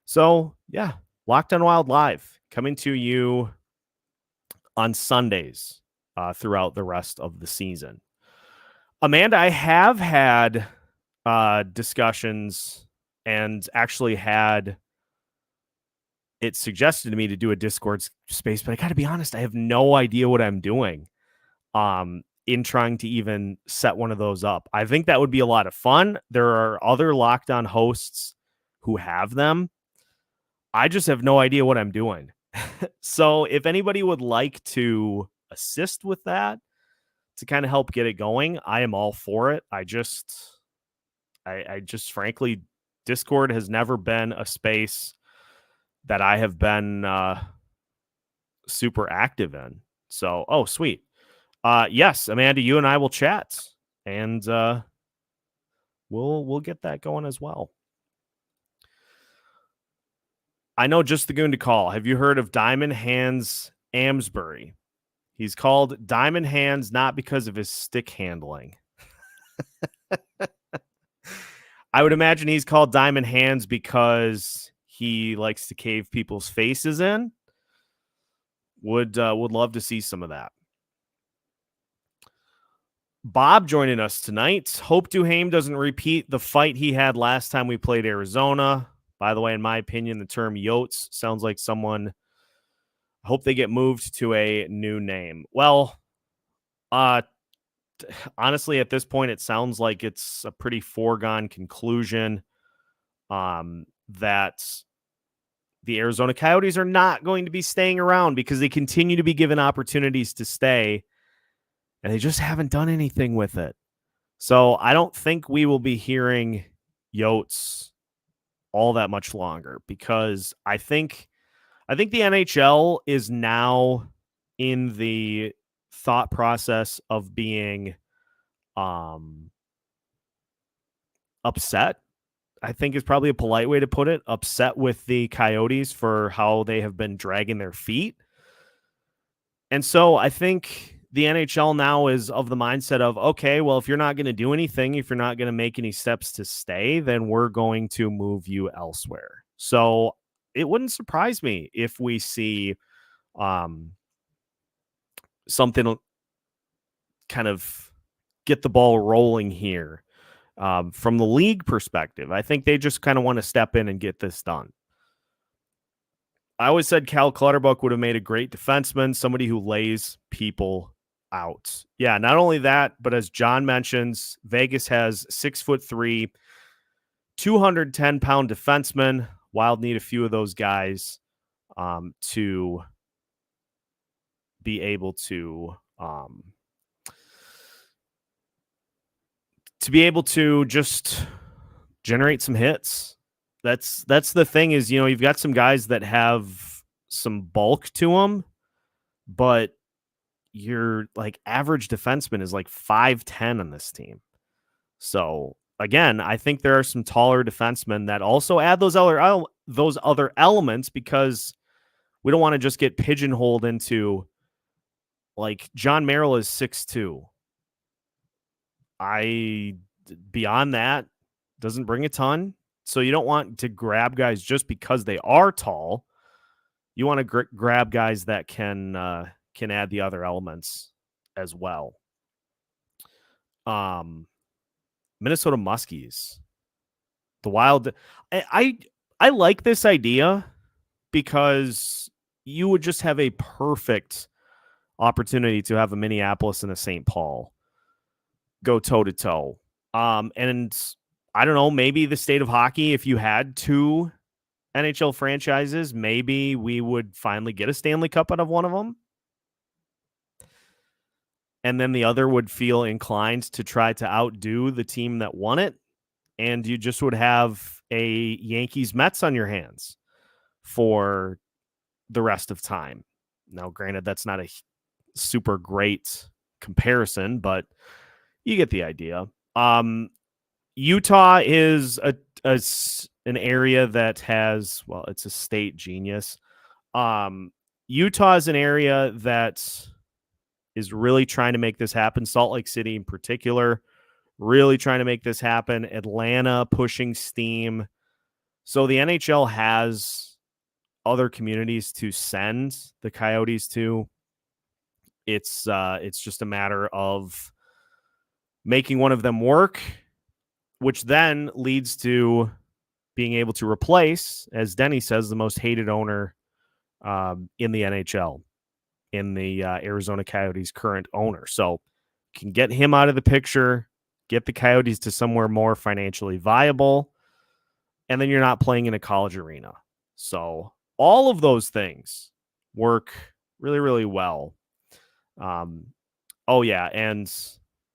So, yeah, Locked on Wild Live coming to you on Sundays throughout the rest of the season. Amanda, I have had discussions and actually had it suggested to me to do a Discord space, but I got to be honest, I have no idea what I'm doing in trying to even set one of those up. I think that would be a lot of fun. There are other Locked On hosts who have them. I just have no idea what I'm doing. So if anybody would like to assist with that to kind of help get it going, I am all for it. I just frankly, Discord has never been a space that I have been super active in. So, oh, sweet. Yes, Amanda, you and I will chat, and we'll get that going as well. I know just the goon to call. Have you heard of Diamond Hands Amsbury? He's called Diamond Hands not because of his stick handling. I would imagine he's called Diamond Hands because he likes to cave people's faces in. Would love to see some of that. Bob joining us tonight. Hope Duhame doesn't repeat the fight he had last time we played Arizona. By the way, in my opinion, the term Yotes sounds like someone. Hope they get moved to a new name. Well, honestly, at this point, it sounds like it's a pretty foregone conclusion that the Arizona Coyotes are not going to be staying around because they continue to be given opportunities to stay, and they just haven't done anything with it. So I don't think we will be hearing Yotes all that much longer, because I think the NHL is now in the thought process of being upset, I think is probably a polite way to put it, upset with the Coyotes for how they have been dragging their feet. And so I think the NHL now is of the mindset of, okay, well, if you're not going to do anything, if you're not going to make any steps to stay, then we're going to move you elsewhere. So it wouldn't surprise me if we see something kind of get the ball rolling here from the league perspective. I think they just kind of want to step in and get this done. I always said Cal Clutterbuck would have made a great defenseman, somebody who lays people out. Yeah, not only that, but as John mentions, Vegas has 6'3", 210-pound defenseman. Wild need a few of those guys to be able to just generate some hits. That's the thing is, you've got some guys that have some bulk to them, but your like average defenseman is like 5'10" on this team. So again, I think there are some taller defensemen that also add those other elements, because we don't want to just get pigeonholed into, like, John Merrill is 6'2". Beyond that, doesn't bring a ton. So you don't want to grab guys just because they are tall. You want to grab guys that can add the other elements as well. Minnesota Muskies, the Wild. I like this idea because you would just have a perfect opportunity to have a Minneapolis and a St. Paul go toe to toe. And I don't know, maybe the state of hockey, if you had two NHL franchises, maybe we would finally get a Stanley Cup out of one of them. And then the other would feel inclined to try to outdo the team that won it. And you just would have a Yankees Mets on your hands for the rest of time. Now, granted, that's not a super great comparison, but you get the idea. Utah is an area that has, well, it's a state genius. Utah is an area that is really trying to make this happen. Salt Lake City in particular, really trying to make this happen. Atlanta pushing steam. So the NHL has other communities to send the Coyotes to. It's just a matter of making one of them work, which then leads to being able to replace, as Denny says, the most hated owner in the NHL, in the Arizona Coyotes' current owner. So can get him out of the picture, get the Coyotes to somewhere more financially viable, and then you're not playing in a college arena. So all of those things work really, really well. Oh, yeah, and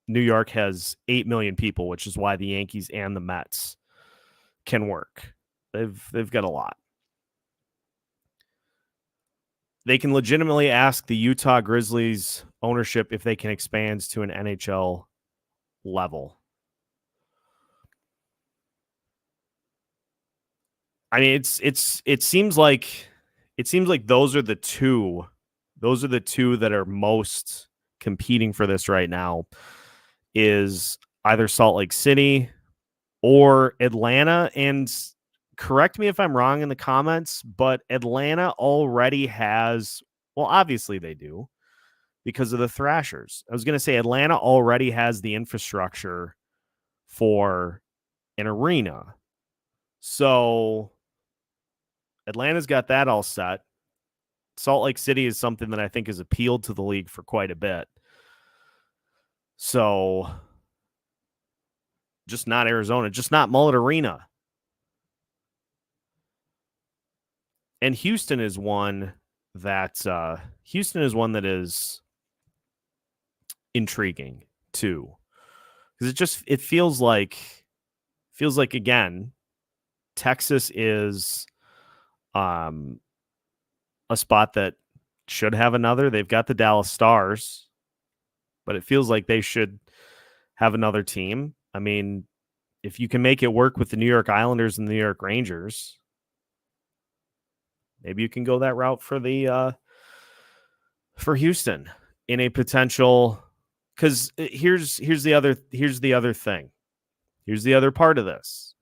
New York has 8 million people, which is why the Yankees and the Mets can work. They've got a lot. They can legitimately ask the Utah Grizzlies ownership if they can expand to an NHL level. I mean, it seems like those are the two that are most competing for this right now, is either Salt Lake City or Atlanta. And correct me if I'm wrong in the comments, but Atlanta already has, well, obviously they do, because of the Thrashers. I was going to say Atlanta already has the infrastructure for an arena. So Atlanta's got that all set. Salt Lake City is something that I think has appealed to the league for quite a bit. So just not Arizona, just not Mullet Arena. And Houston is one that is intriguing too. Because it feels like again, Texas is a spot that should have another. They've got the Dallas Stars, but it feels like they should have another team. I mean, if you can make it work with the New York Islanders and the New York Rangers, maybe you can go that route for Houston in a potential. Because here's the other thing. Here's the other part of this.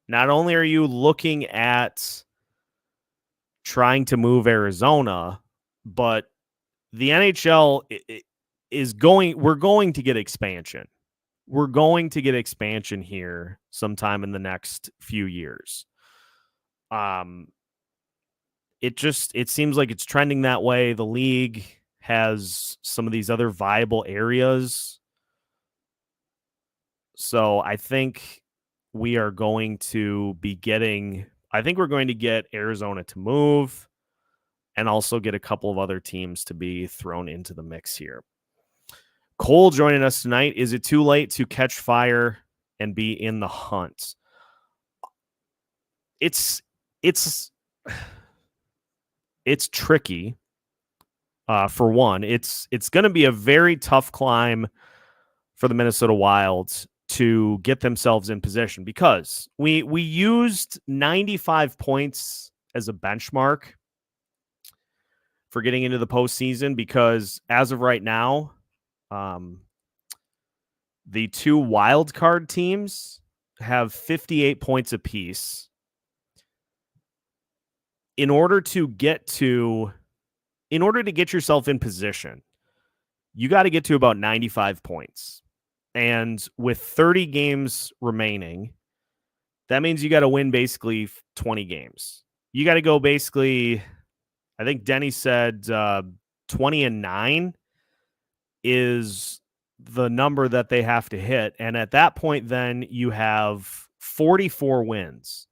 Not only are you looking at trying to move Arizona, but the NHL we're going to get expansion. We're going to get expansion here sometime in the next few years. It seems like it's trending that way. The league has some of these other viable areas. So I think we're going to get Arizona to move and also get a couple of other teams to be thrown into the mix here. Cole joining us tonight. Is it too late to catch fire and be in the hunt? It's tricky. For one, it's going to be a very tough climb for the Minnesota Wild to get themselves in position, because we used 95 points as a benchmark for getting into the postseason, because as of right now, the two wild card teams have 58 points apiece. In order to get yourself in position, you got to get to about 95 points. And with 30 games remaining, that means you got to win basically 20 games. You got to go basically, I think Denny said 20-9 is the number that they have to hit. And at that point, then you have 44 wins.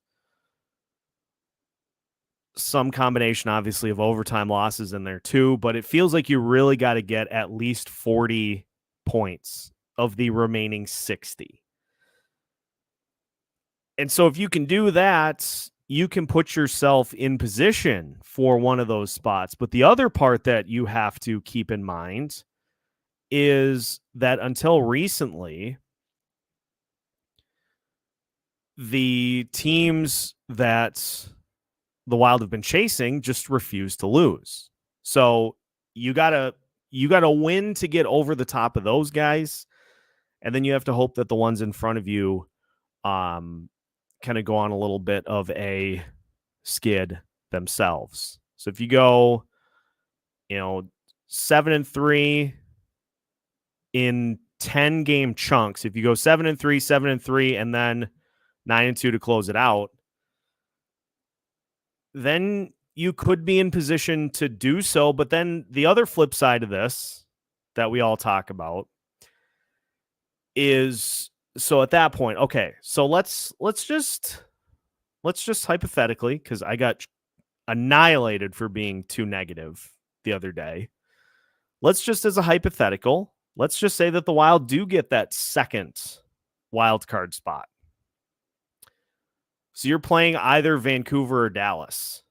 Some combination, obviously, of overtime losses in there too, but it feels like you really got to get at least 40 points of the remaining 60. And so if you can do that, you can put yourself in position for one of those spots. But the other part that you have to keep in mind is that until recently, the teams that the Wild have been chasing just refuse to lose. So you gotta win to get over the top of those guys, and then you have to hope that the ones in front of you kind of go on a little bit of a skid themselves. So if you go, 7-3 in 10 game chunks, if you go 7-3, 7-3, and then 9-2 to close it out, then you could be in position to do so. But then the other flip side of this that we all talk about is, so at that point, okay, so let's just hypothetically, because I got annihilated for being too negative the other day. Let's just, as a hypothetical, let's just say that the Wild do get that second wild card spot. So you're playing either Vancouver or Dallas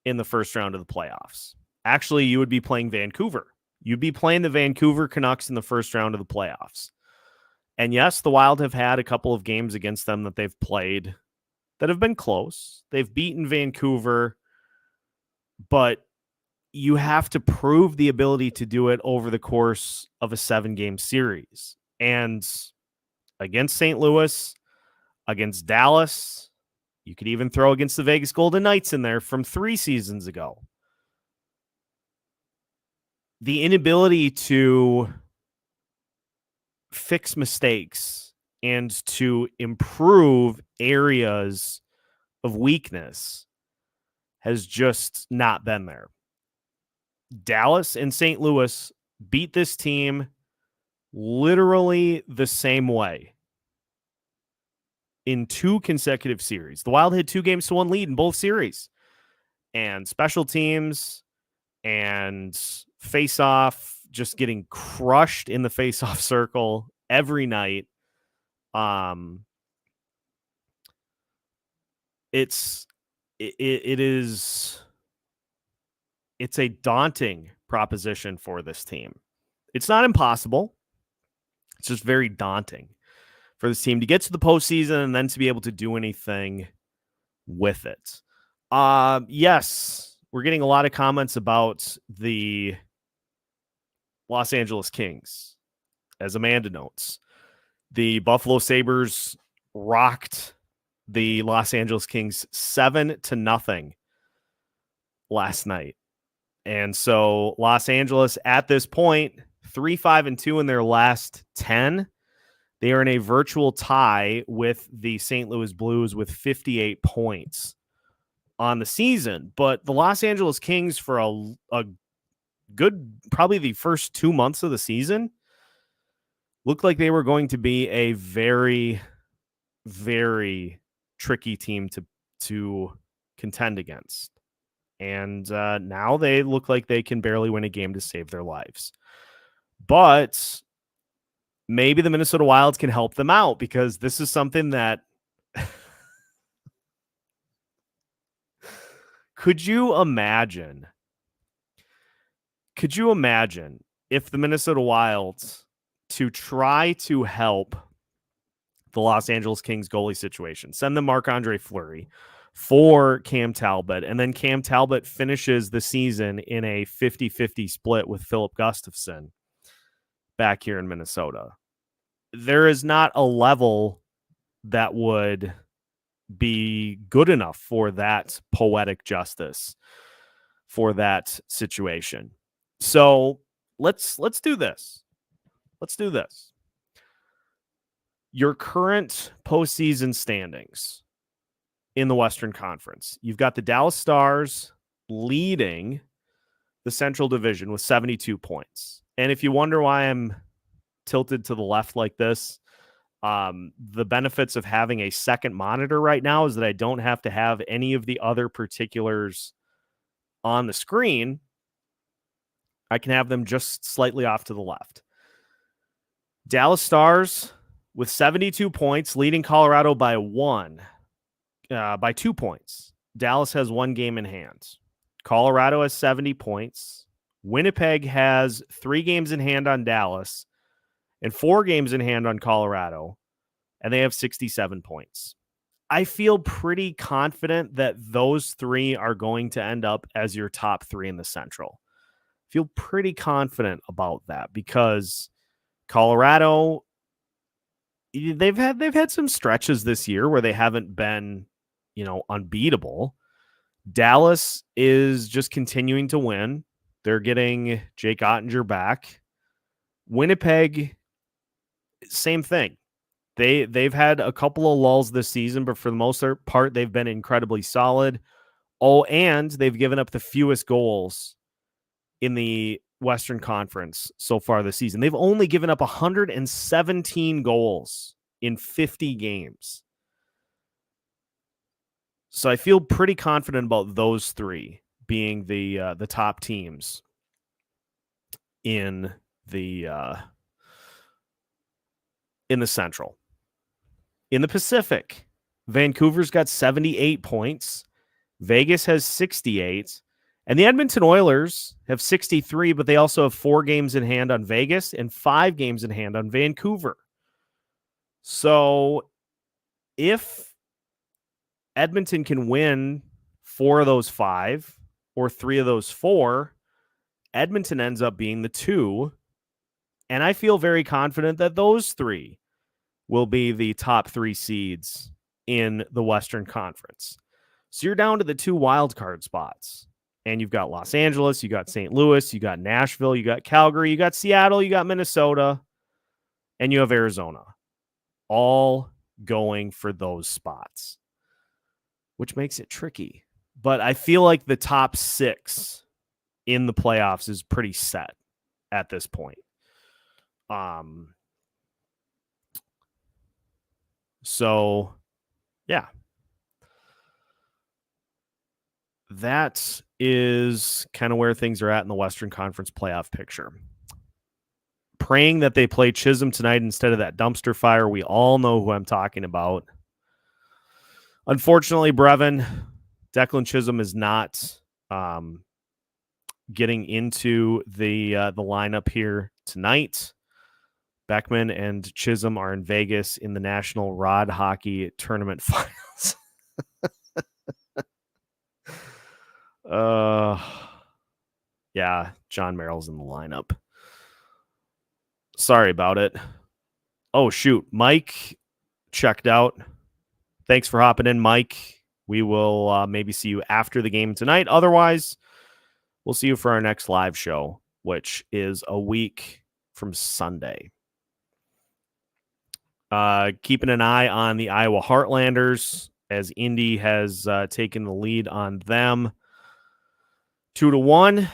in the first round of the playoffs. Actually, you would be playing Vancouver. You'd be playing the Vancouver Canucks in the first round of the playoffs. And yes, the Wild have had a couple of games against them that they've played that have been close. They've beaten Vancouver, but you have to prove the ability to do it over the course of a 7-game series. And against St. Louis, against Dallas, you could even throw against the Vegas Golden Knights in there from 3 seasons ago. the inability to fix mistakes and to improve areas of weakness has just not been there. Dallas and St. Louis beat this team literally the same way in 2 consecutive series. The Wild had 2 games to 1 lead in both series. And special teams and face-off just getting crushed in the face-off circle every night. It's a daunting proposition for this team. It's not impossible. It's just very daunting for this team to get to the postseason and then to be able to do anything with it. Yes, we're getting a lot of comments about the Los Angeles Kings. As Amanda notes, the Buffalo Sabres rocked the Los Angeles Kings 7-0 last night. And so Los Angeles at this point, 3-5-2 in their last 10. They are in a virtual tie with the St. Louis Blues with 58 points on the season. But the Los Angeles Kings for a good, probably the first 2 months of the season, looked like they were going to be a very, very tricky team to contend against. And now they look like they can barely win a game to save their lives. But maybe the Minnesota Wild can help them out, because this is something that Could you imagine if the Minnesota Wild, to try to help the Los Angeles Kings goalie situation, send them Marc-Andre Fleury for Cam Talbot, and then Cam Talbot finishes the season in a 50-50 split with Philip Gustafsson back here in Minnesota? There is not a level that would be good enough for that poetic justice, for that situation. So let's do this. Let's do this. Your current postseason standings in the Western Conference. You've got the Dallas Stars leading the Central Division with 72 points. And if you wonder why I'm tilted to the left like this, the benefits of having a second monitor right now is that I don't have to have any of the other particulars on the screen. I can have them just slightly off to the left. Dallas Stars with 72 points, leading Colorado by 2 points. Dallas has 1 game in hand. Colorado has 70 points. Winnipeg has 3 games in hand on Dallas and 4 games in hand on Colorado, and they have 67 points. I feel pretty confident that those 3 are going to end up as your top 3 in the Central. Feel pretty confident about that, because Colorado, they've had some stretches this year where they haven't been, unbeatable. Dallas is just continuing to win. They're getting Jake Ottinger back. Winnipeg, same thing. They've had a couple of lulls this season, but for the most part, they've been incredibly solid. Oh, and they've given up the fewest goals in the Western Conference so far this season. They've only given up 117 goals in 50 games. So I feel pretty confident about those 3 being the top teams in the Central. In the Pacific, Vancouver's got 78 points. Vegas has 68. And the Edmonton Oilers have 63, but they also have 4 games in hand on Vegas and 5 games in hand on Vancouver. So if Edmonton can win 4 of those 5 or 3 of those 4, Edmonton ends up being the 2. And I feel very confident that those 3 will be the top 3 seeds in the Western Conference. So you're down to the 2 wild card spots. And you've got Los Angeles, you got St. Louis, you got Nashville, you got Calgary, you got Seattle, you got Minnesota, and you have Arizona, all going for those spots, which makes it tricky. But I feel like the top 6 in the playoffs is pretty set at this point. So, yeah. That is kind of where things are at in the Western Conference playoff picture. Praying that they play Chisholm tonight instead of that dumpster fire. We all know who I'm talking about. Unfortunately, Brevin, Declan Chisholm is not getting into the lineup here tonight. Beckman and Chisholm are in Vegas in the National Rod Hockey Tournament Finals. Yeah, John Merrill's in the lineup. Sorry about it. Oh, shoot. Mike checked out. Thanks for hopping in, Mike. We will maybe see you after the game tonight. Otherwise, we'll see you for our next live show, which is a week from Sunday. Keeping an eye on the Iowa Heartlanders as Indy has taken the lead on them 2-1.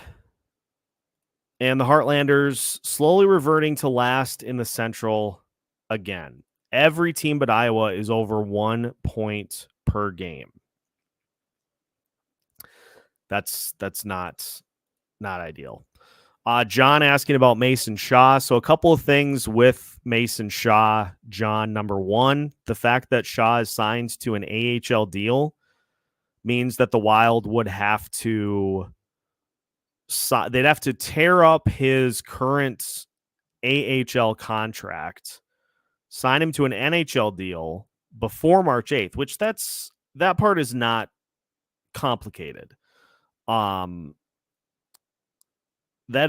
And the Heartlanders slowly reverting to last in the Central again. Every team but Iowa is over 1 point per game. That's not ideal. John asking about Mason Shaw. So a couple of things with Mason Shaw, John. Number one, the fact that Shaw is signed to an AHL deal means that the Wild would have to they'd have to tear up his current AHL contract, sign him to an NHL deal before March 8th, which that part is not complicated. That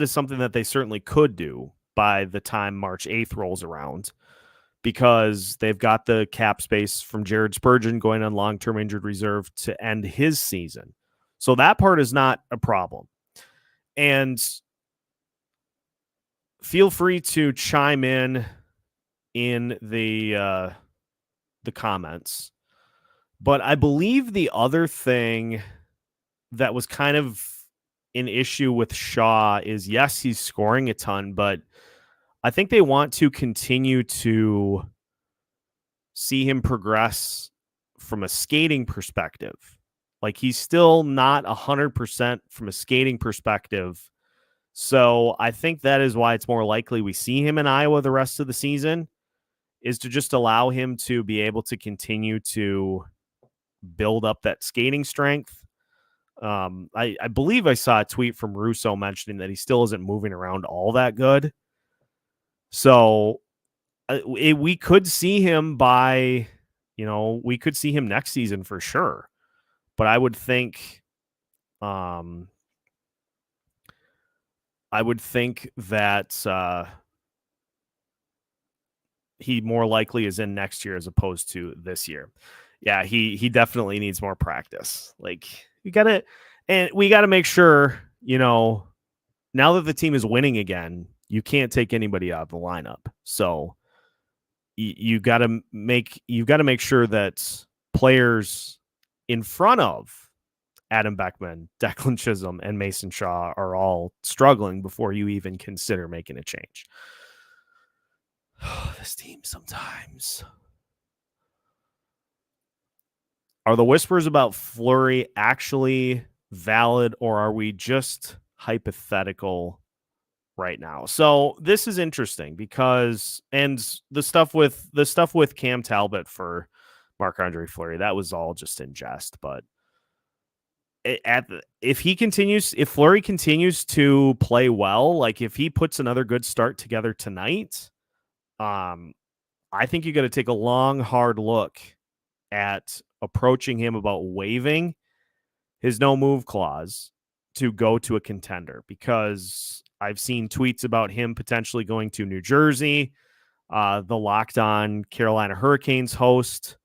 is something that they certainly could do by the time March 8th rolls around, because they've got the cap space from Jared Spurgeon going on long-term injured reserve to end his season. So that part is not a problem. And feel free to chime in the comments. But I believe the other thing that was kind of an issue with Shaw is, yes, he's scoring a ton, but I think they want to continue to see him progress from a skating perspective. Like, he's still not 100% from a skating perspective. So I think that is why it's more likely we see him in Iowa the rest of the season, is to just allow him to be able to continue to build up that skating strength. I believe I saw a tweet from Russo mentioning that he still isn't moving around all that good. So we could see him we could see him next season for sure. But I would think that he more likely is in next year as opposed to this year. Yeah, he definitely needs more practice. Like, we got to make sure, now that the team is winning again, you can't take anybody out of the lineup. So you got to make sure that players in front of Adam Beckman, Declan Chisholm, and Mason Shaw are all struggling before you even consider making a change. This team sometimes. Are the whispers about Fleury actually valid, or are we just hypothetical right now? So this is interesting because, and the stuff with Cam Talbot for Marc-Andre Fleury, that was all just in jest. But if Fleury continues to play well, like if he puts another good start together tonight, I think you got to take a long, hard look at approaching him about waiving his no move clause to go to a contender, because I've seen tweets about him potentially going to New Jersey. The Locked On Carolina Hurricanes host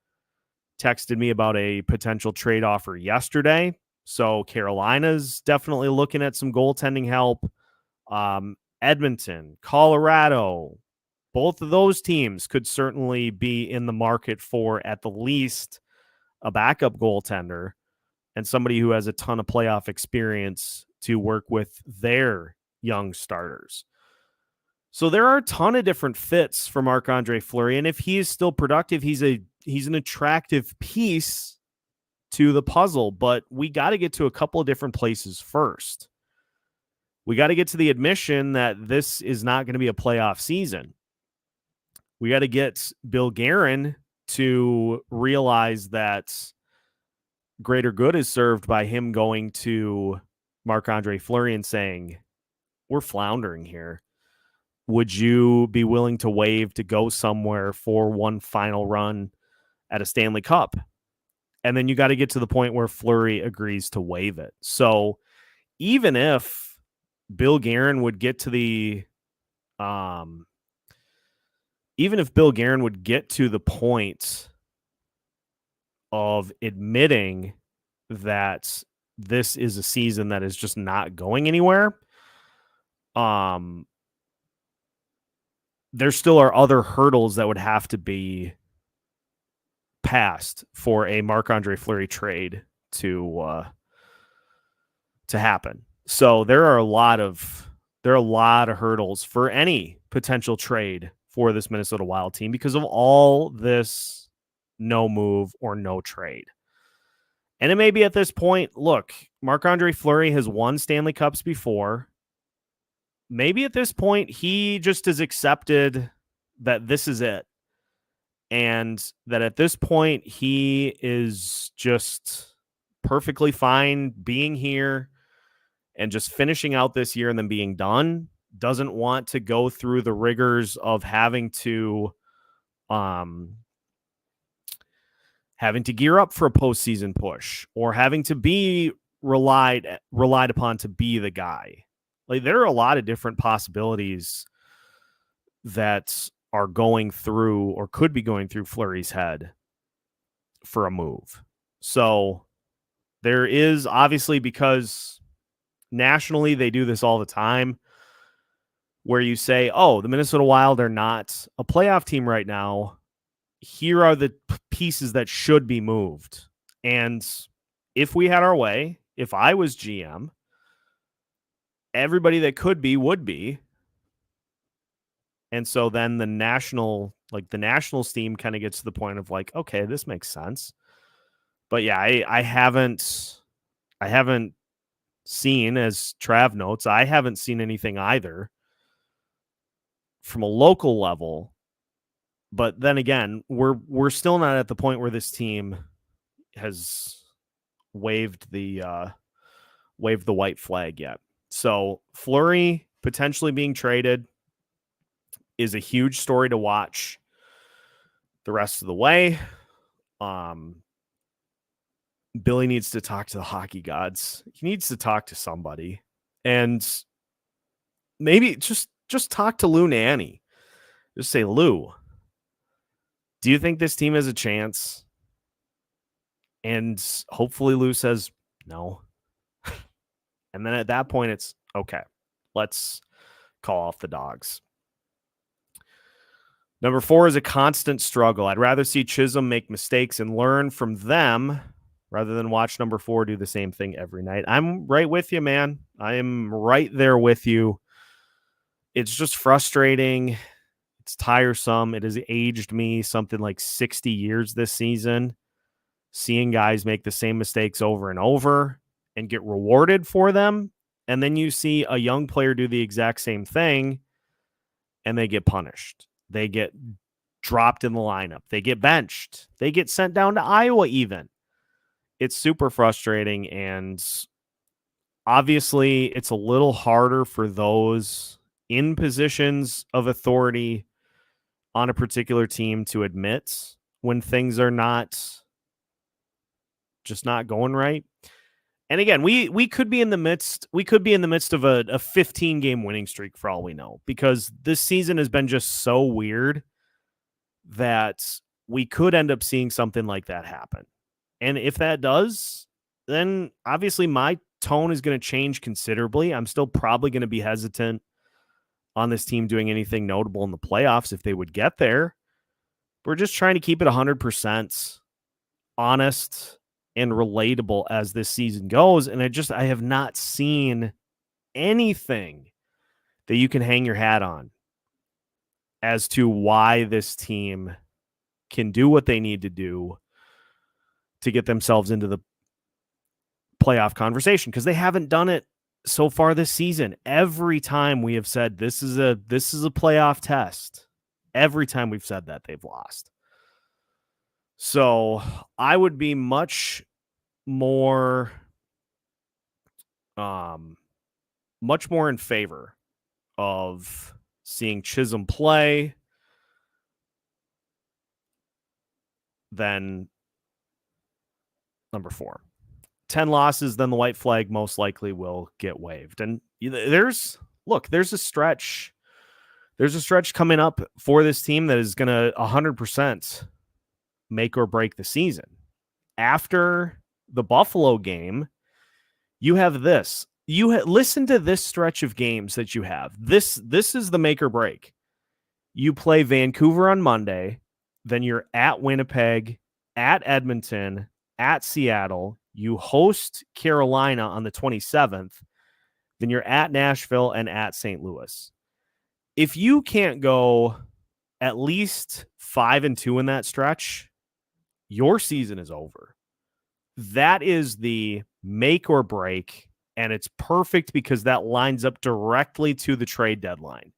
texted me about a potential trade offer yesterday. So Carolina's definitely looking at some goaltending help. Edmonton, Colorado, both of those teams could certainly be in the market for at the least a backup goaltender and somebody who has a ton of playoff experience to work with their young starters. So there are a ton of different fits for Marc-Andre Fleury, and if he is still productive, he's an attractive piece to the puzzle, but we got to get to a couple of different places first. We got to get to the admission that this is not going to be a playoff season. We got to get Bill Guerin to realize that greater good is served by him going to Marc-Andre Fleury and saying, we're floundering here. Would you be willing to waive to go somewhere for one final run at a Stanley Cup? And then you got to get to the point where Fleury agrees to waive it. So even if Bill Guerin would get to the point of admitting that this is a season that is just not going anywhere, there still are other hurdles that would have to be passed for a Marc-Andre Fleury trade to happen. So there are a lot of hurdles for any potential trade for this Minnesota Wild team because of all this no move or no trade. And it may be at this point, look, Marc-Andre Fleury has won Stanley Cups before. Maybe at this point, he just has accepted that this is it. And that at this point, he is just perfectly fine being here and just finishing out this year and then being done. Doesn't want to go through the rigors of having to gear up for a postseason push or having to be relied upon to be the guy. Like, there are a lot of different possibilities that are going through or could be going through Fleury's head for a move. So there is obviously, because nationally they do this all the time, where you say, oh, the Minnesota Wild are not a playoff team right now. Here are the pieces that should be moved. And if we had our way, if I was GM, everybody that could be would be. And so then the national team kind of gets to the point of like, okay, this makes sense. But yeah, I haven't seen, as Trav notes, I haven't seen anything either from a local level. But then again, we're still not at the point where this team has waved the white flag yet. So Fleury potentially being traded is a huge story to watch the rest of the way. Billy needs to talk to the hockey gods. He needs to talk to somebody, and maybe just talk to Lou Nanny. Just say, Lou, do you think this team has a chance? And hopefully Lou says no. And then at that point, it's okay. Let's call off the dogs. Number 4 is a constant struggle. I'd rather see Chisholm make mistakes and learn from them rather than watch number 4 do the same thing every night. I'm right with you, man. I am right there with you. It's just frustrating. It's tiresome. It has aged me something like 60 years this season, seeing guys make the same mistakes over and over and get rewarded for them. And then you see a young player do the exact same thing and they get punished. They get dropped in the lineup. They get benched. They get sent down to Iowa even. It's super frustrating. And obviously it's a little harder for those in positions of authority on a particular team to admit when things are not going right. And again, we could be in the midst of a 15 game winning streak for all we know, because this season has been just so weird that we could end up seeing something like that happen. And if that does, then obviously my tone is going to change considerably. I'm still probably going to be hesitant on this team doing anything notable in the playoffs if they would get there. We're just trying to keep it 100% honest and relatable as this season goes. And I have not seen anything that you can hang your hat on as to why this team can do what they need to do to get themselves into the playoff conversation, because they haven't done it so far this season. Every time we have said this is a playoff test, every time we've said that, they've lost. So I would be much more in favor of seeing Chisholm play than number 4. 10 losses, then the white flag most likely will get waived. And there's a stretch. There's a stretch coming up for this team that is going to 100% make or break the season. After the Buffalo game, you have this. Listen to this stretch of games that you have. This is the make or break. You play Vancouver on Monday, then you're at Winnipeg, at Edmonton, at Seattle. You host Carolina on the 27th, then you're at Nashville and at St. Louis. If you can't go at least 5-2 in that stretch, your season is over. That is the make or break, and it's perfect because that lines up directly to the trade deadline.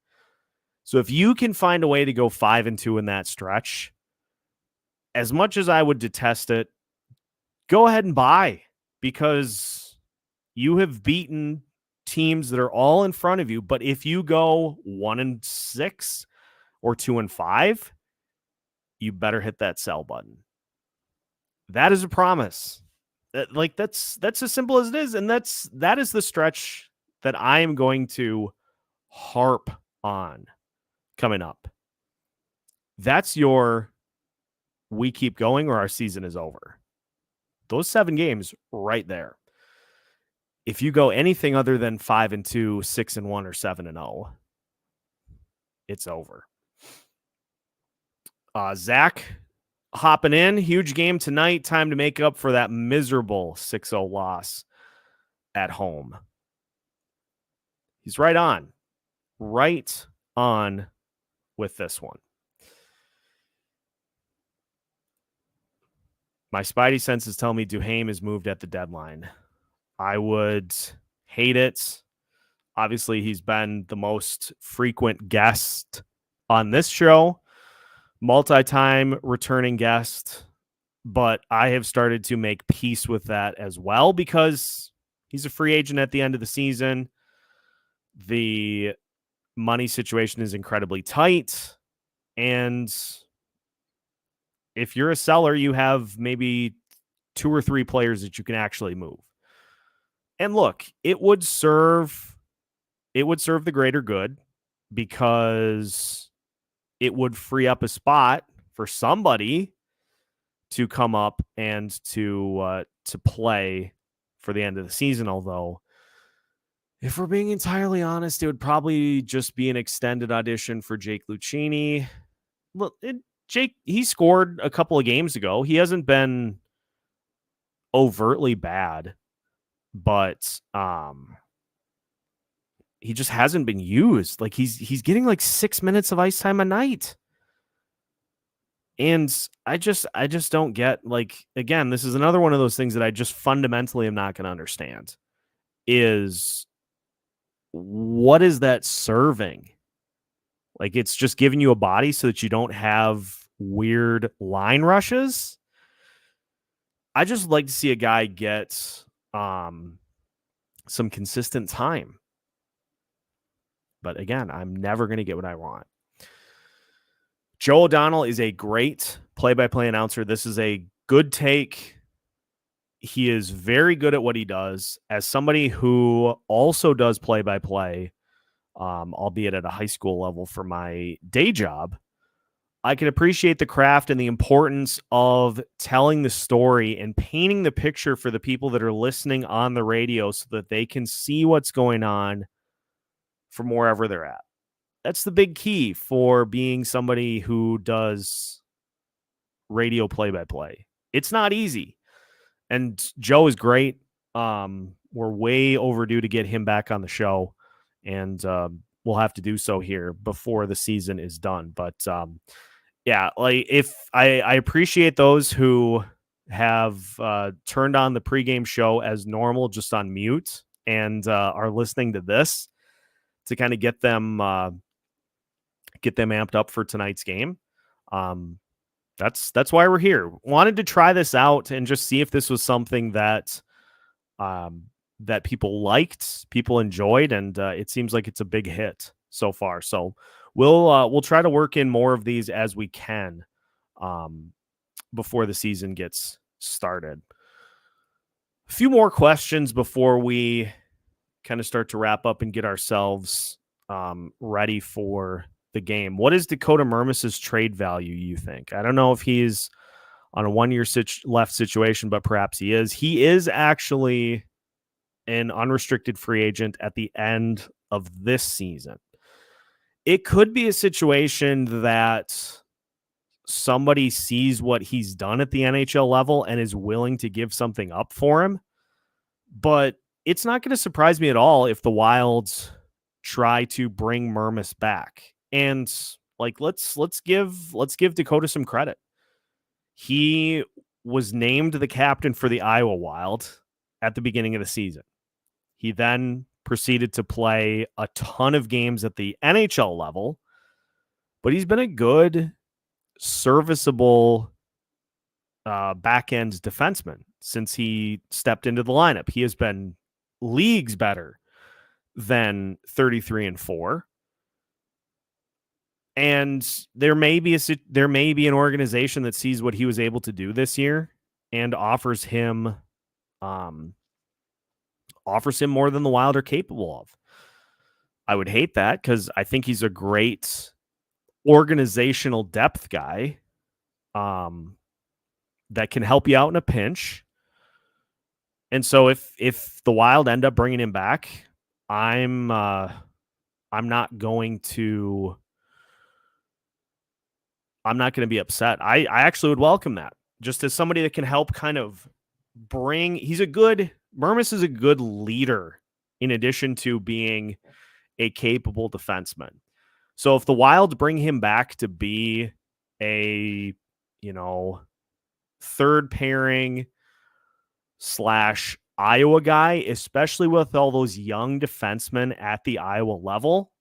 So if you can find a way to go 5-2 in that stretch, as much as I would detest it, go ahead and buy, because you have beaten teams that are all in front of you. But if you go 1-6 or 2-5, you better hit that sell button. That is a promise. That's as simple as it is. And that is the stretch that I am going to harp on coming up. That's your we keep going or our season is over. Those 7 games right there. If you go anything other than 5-2, 6-1, or 7-0, it's over. Zach hopping in. Huge game tonight. Time to make up for that miserable 6-0 loss at home. He's right on with this one. My spidey senses tell me Duhaime is moved at the deadline. I would hate it. Obviously, he's been the most frequent guest on this show, multi-time returning guest, but I have started to make peace with that as well because he's a free agent at the end of the season. The money situation is incredibly tight, and if you're a seller, you have maybe 2 or 3 players that you can actually move. And look, it would serve the greater good because it would free up a spot for somebody to come up and to play for the end of the season. Although, if we're being entirely honest, it would probably just be an extended audition for Jake Lucchini. Look, Jake, he scored a couple of games ago. He hasn't been overtly bad, but he just hasn't been used. Like he's getting like 6 minutes of ice time a night. And I just don't get, like, again, this is another one of those things that I just fundamentally am not going to understand is what is that serving? Like, it's just giving you a body so that you don't have weird line rushes. I just like to see a guy get some consistent time. But again, I'm never going to get what I want. Joe O'Donnell is a great play-by-play announcer. This is a good take. He is very good at what he does. As somebody who also does play-by-play, albeit at a high school level for my day job, I can appreciate the craft and the importance of telling the story and painting the picture for the people that are listening on the radio so that they can see what's going on from wherever they're at. That's the big key for being somebody who does radio play-by-play. It's not easy. And Joe is great. We're way overdue to get him back on the show, and we'll have to do so here before the season is done. But yeah, like if I appreciate those who have turned on the pregame show as normal, just on mute, and are listening to this to kind of get them amped up for tonight's game. That's why we're here. Wanted to try this out and just see if this was something that that people liked, people enjoyed, and it seems like it's a big hit so far. So we'll try to work in more of these as we can before the season gets started. A few more questions before we kind of start to wrap up and get ourselves ready for the game. What is Dakota Mermis's trade value, you think? I don't know if he's on a 1-year left situation, but perhaps he is. He is actually an unrestricted free agent at the end of this season. It could be a situation that somebody sees what he's done at the NHL level and is willing to give something up for him. But it's not going to surprise me at all if the Wilds try to bring Mermis back. And like let's give Dakota some credit. He was named the captain for the Iowa Wild at the beginning of the season. He then proceeded to play a ton of games at the NHL level, but he's been a good, serviceable back-end defenseman since he stepped into the lineup. He has been leagues better than 33-4. And there may be an organization that sees what he was able to do this year and offers him more than the Wild are capable of. I would hate that because I think he's a great organizational depth guy that can help you out in a pinch. And so if the Wild end up bringing him back, I'm not going to be upset. I actually would welcome that, just as somebody that can help kind of bring. Mermis is a good leader in addition to being a capable defenseman. So if the Wild bring him back to be a, third pairing / Iowa guy, especially with all those young defensemen at the Iowa level,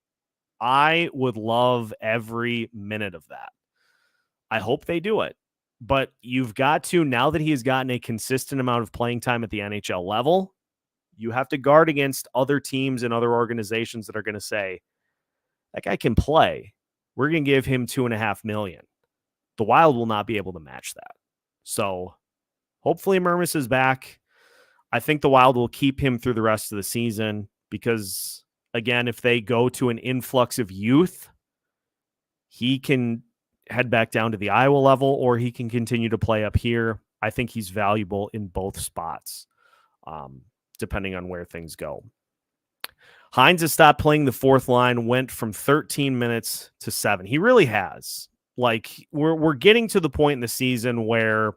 I would love every minute of that. I hope they do it. But you've got to, now that he has gotten a consistent amount of playing time at the NHL level, you have to guard against other teams and other organizations that are going to say, that guy can play. We're going to give him $2.5 million. The Wild will not be able to match that. So hopefully Mermis is back. I think the Wild will keep him through the rest of the season because, again, if they go to an influx of youth, he can head back down to the Iowa level, or he can continue to play up here. I think he's valuable in both spots, depending on where things go. Hines has stopped playing the fourth line, went from 13 minutes to 7. He really has. Like, we're getting to the point in the season where,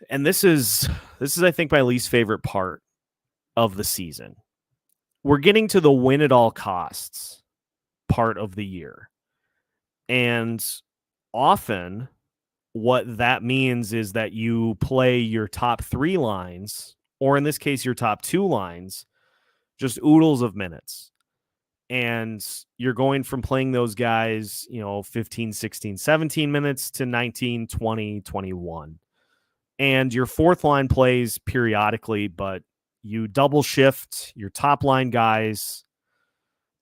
and this is I think my least favorite part of the season. We're getting to the win at all costs part of the year. And often what that means is that you play your top 3 lines, or in this case, your top 2 lines, just oodles of minutes. And you're going from playing those guys, 15, 16, 17 minutes to 19, 20, 21. And your fourth line plays periodically, but you double shift your top line guys.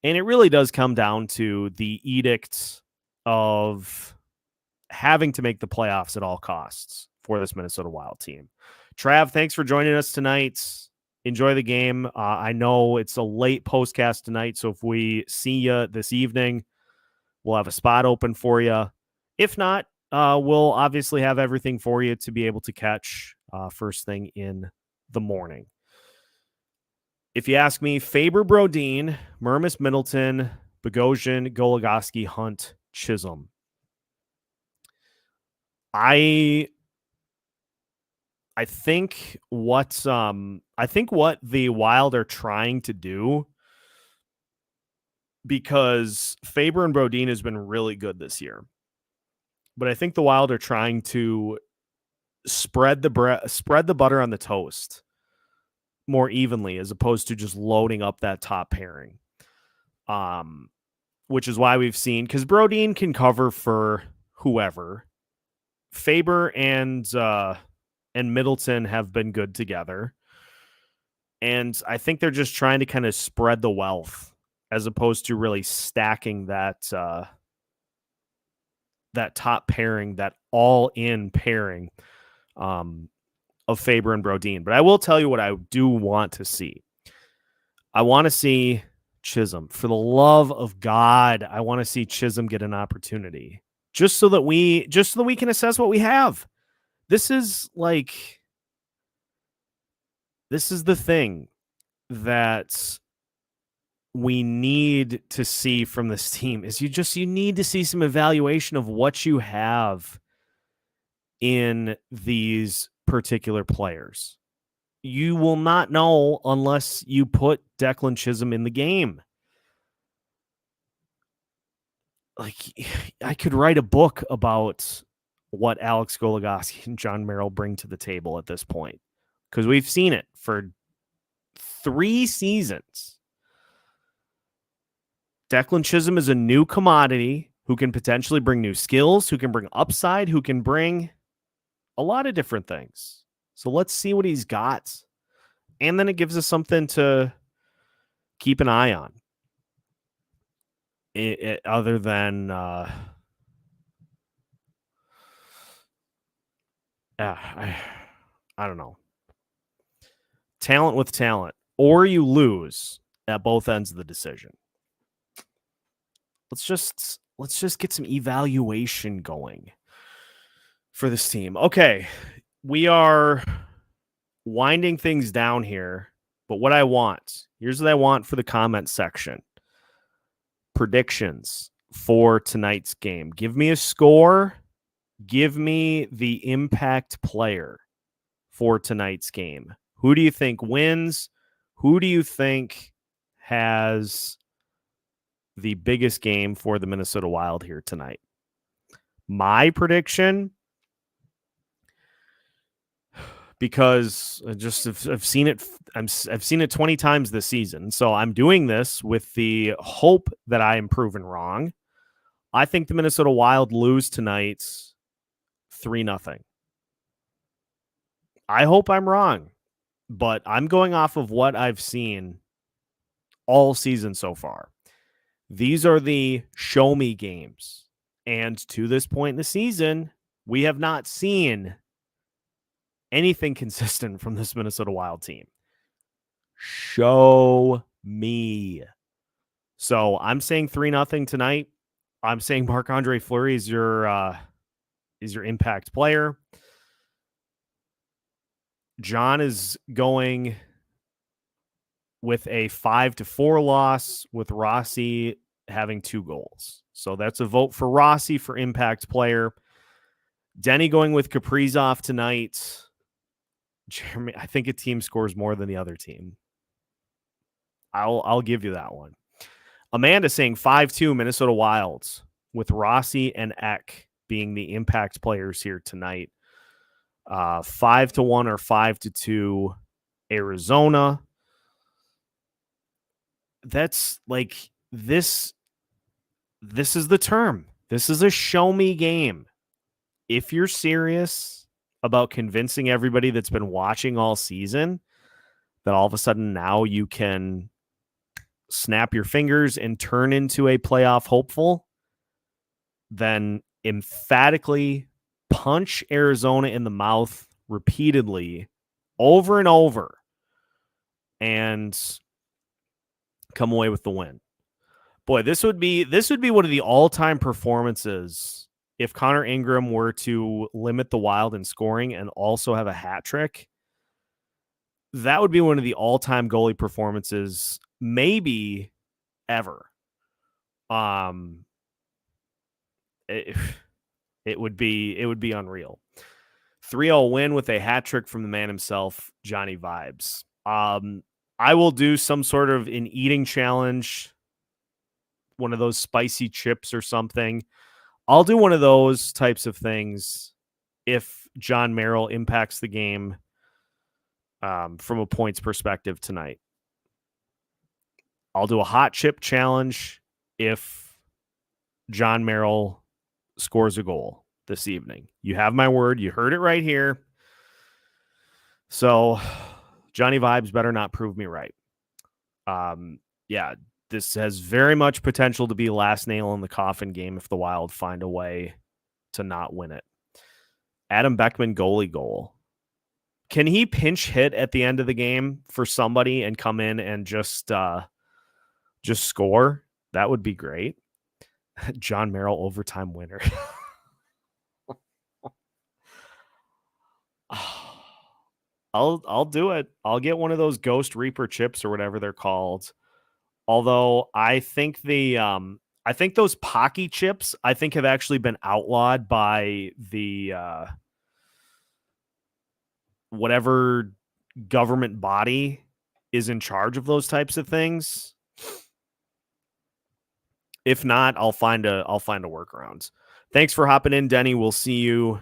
And it really does come down to the edict of having to make the playoffs at all costs for this Minnesota Wild team. Trav, thanks for joining us tonight. Enjoy the game. I know it's a late postcast tonight, so if we see you this evening, we'll have a spot open for you. If not, we'll obviously have everything for you to be able to catch first thing in the morning. If you ask me, Faber, Brodin, Murmis, Middleton, Bogosian, Goligoski, Hunt, Chisholm. I think what the Wild are trying to do, because Faber and Brodin has been really good this year, but I think the Wild are trying to spread the butter on the toast more evenly, as opposed to just loading up that top pairing. Which is why we've seen, because Brodin can cover for whoever. Faber and Middleton have been good together. And I think they're just trying to kind of spread the wealth, as opposed to really stacking that top pairing, that all-in pairing of Faber and Brodin. But I will tell you what I do want to see. I want to see Chisholm. For the love of God, I want to see Chisholm get an opportunity, just so that we can assess what we have. This is the thing that we need to see from this team, is you need to see some evaluation of what you have in these particular players. You will not know unless you put Declan Chisholm in the game. I could write a book about what Alex Goligoski and John Merrill bring to the table at this point, because we've seen it for 3 seasons. Declan Chisholm is a new commodity who can potentially bring new skills, who can bring upside, who can bring a lot of different things. So let's see what he's got. And then it gives us something to keep an eye on. Other than I don't know. Talent with talent. Or you lose at both ends of the decision. Let's just get some evaluation going for this team. Okay, we are winding things down here, but here's what I want for the comment section. Predictions for tonight's game. Give me a score. Give me the impact player for tonight's game. Who do you think wins? Who do you think has the biggest game for the Minnesota Wild here tonight? My prediction, because I've seen it. I've seen it 20 times this season, so I'm doing this with the hope that I am proven wrong. I think the Minnesota Wild lose tonight 3-0. I hope I'm wrong, but I'm going off of what I've seen all season so far. These are the show me games, and to this point in the season, we have not seen anything consistent from this Minnesota Wild team. Show me. So I'm saying 3-0 tonight. I'm saying Marc-Andre Fleury is your impact player. John is going with a 5-4 loss, with Rossi having 2 goals. So that's a vote for Rossi for impact player. Denny going with Kaprizov tonight. Jeremy, I think a team scores more than the other team. I'll give you that one. Amanda saying 5-2 Minnesota Wilds, with Rossi and Eck being the impact players here tonight. 5-1 or 5-2 Arizona. That's this is the term. This is a show me game. If you're serious about convincing everybody that's been watching all season that all of a sudden now you can snap your fingers and turn into a playoff hopeful, then emphatically punch Arizona in the mouth repeatedly, over and over, and come away with the win. Boy, this would be one of the all-time performances if Connor Ingram were to limit the Wild in scoring and also have a hat trick, that would be one of the all-time goalie performances, maybe ever. It would be unreal. 3-0 win with a hat trick from the man himself, Johnny Vibes. I will do some sort of an eating challenge, one of those spicy chips or something. I'll do one of those types of things if John Merrill impacts the game from a points perspective tonight. I'll do a hot chip challenge if John Merrill scores a goal this evening. You have my word. You heard it right here. So Johnny Vibes better not prove me right. Yeah, this has very much potential to be last nail in the coffin game if the Wild find a way to not win it. Adam Beckman goalie goal. Can he pinch hit at the end of the game for somebody and come in and just score? That would be great. John Merrill overtime winner. I'll do it. I'll get one of those Ghost Reaper chips or whatever they're called. Although I think those Pocky chips have actually been outlawed by the whatever government body is in charge of those types of things. If not, I'll find a workaround. Thanks for hopping in, Denny. We'll see you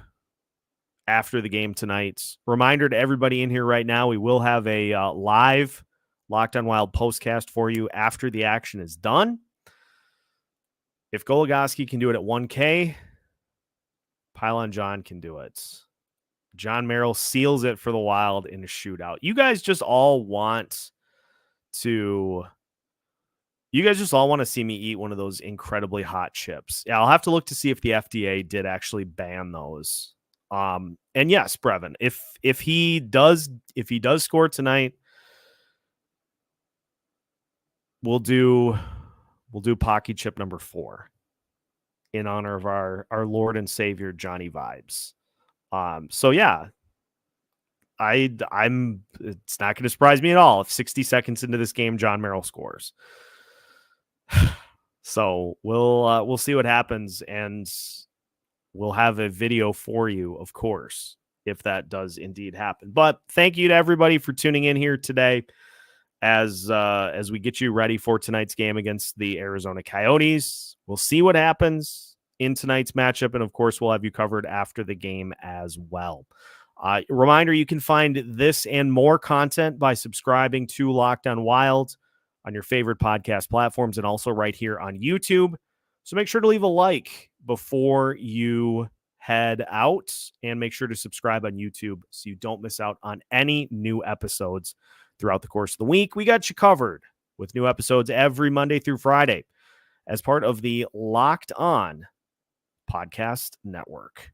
after the game tonight. Reminder to everybody in here right now, we will have a live Locked on Wild postcast for you after the action is done. If Goligoski can do it at 1K, Pylon John can do it. John Merrill seals it for the Wild in a shootout. You guys just all want to see me eat one of those incredibly hot chips. Yeah, I'll have to look to see if the FDA did actually ban those. And yes, Brevin, if he does score tonight, we'll do Pocky chip number 4 in honor of our Lord and Savior Johnny Vibes. So yeah, it's not going to surprise me at all if 60 seconds into this game John Merrill scores. So we'll see what happens, and we'll have a video for you, of course, if that does indeed happen. But thank you to everybody for tuning in here today as we get you ready for tonight's game against the Arizona Coyotes. We'll see what happens in tonight's matchup, and of course, we'll have you covered after the game as well. Reminder, you can find this and more content by subscribing to Locked on Wild on your favorite podcast platforms and also right here on YouTube. So make sure to leave a like before you head out, and make sure to subscribe on YouTube so you don't miss out on any new episodes throughout the course of the week. We got you covered with new episodes every Monday through Friday as part of the Locked On Podcast Network.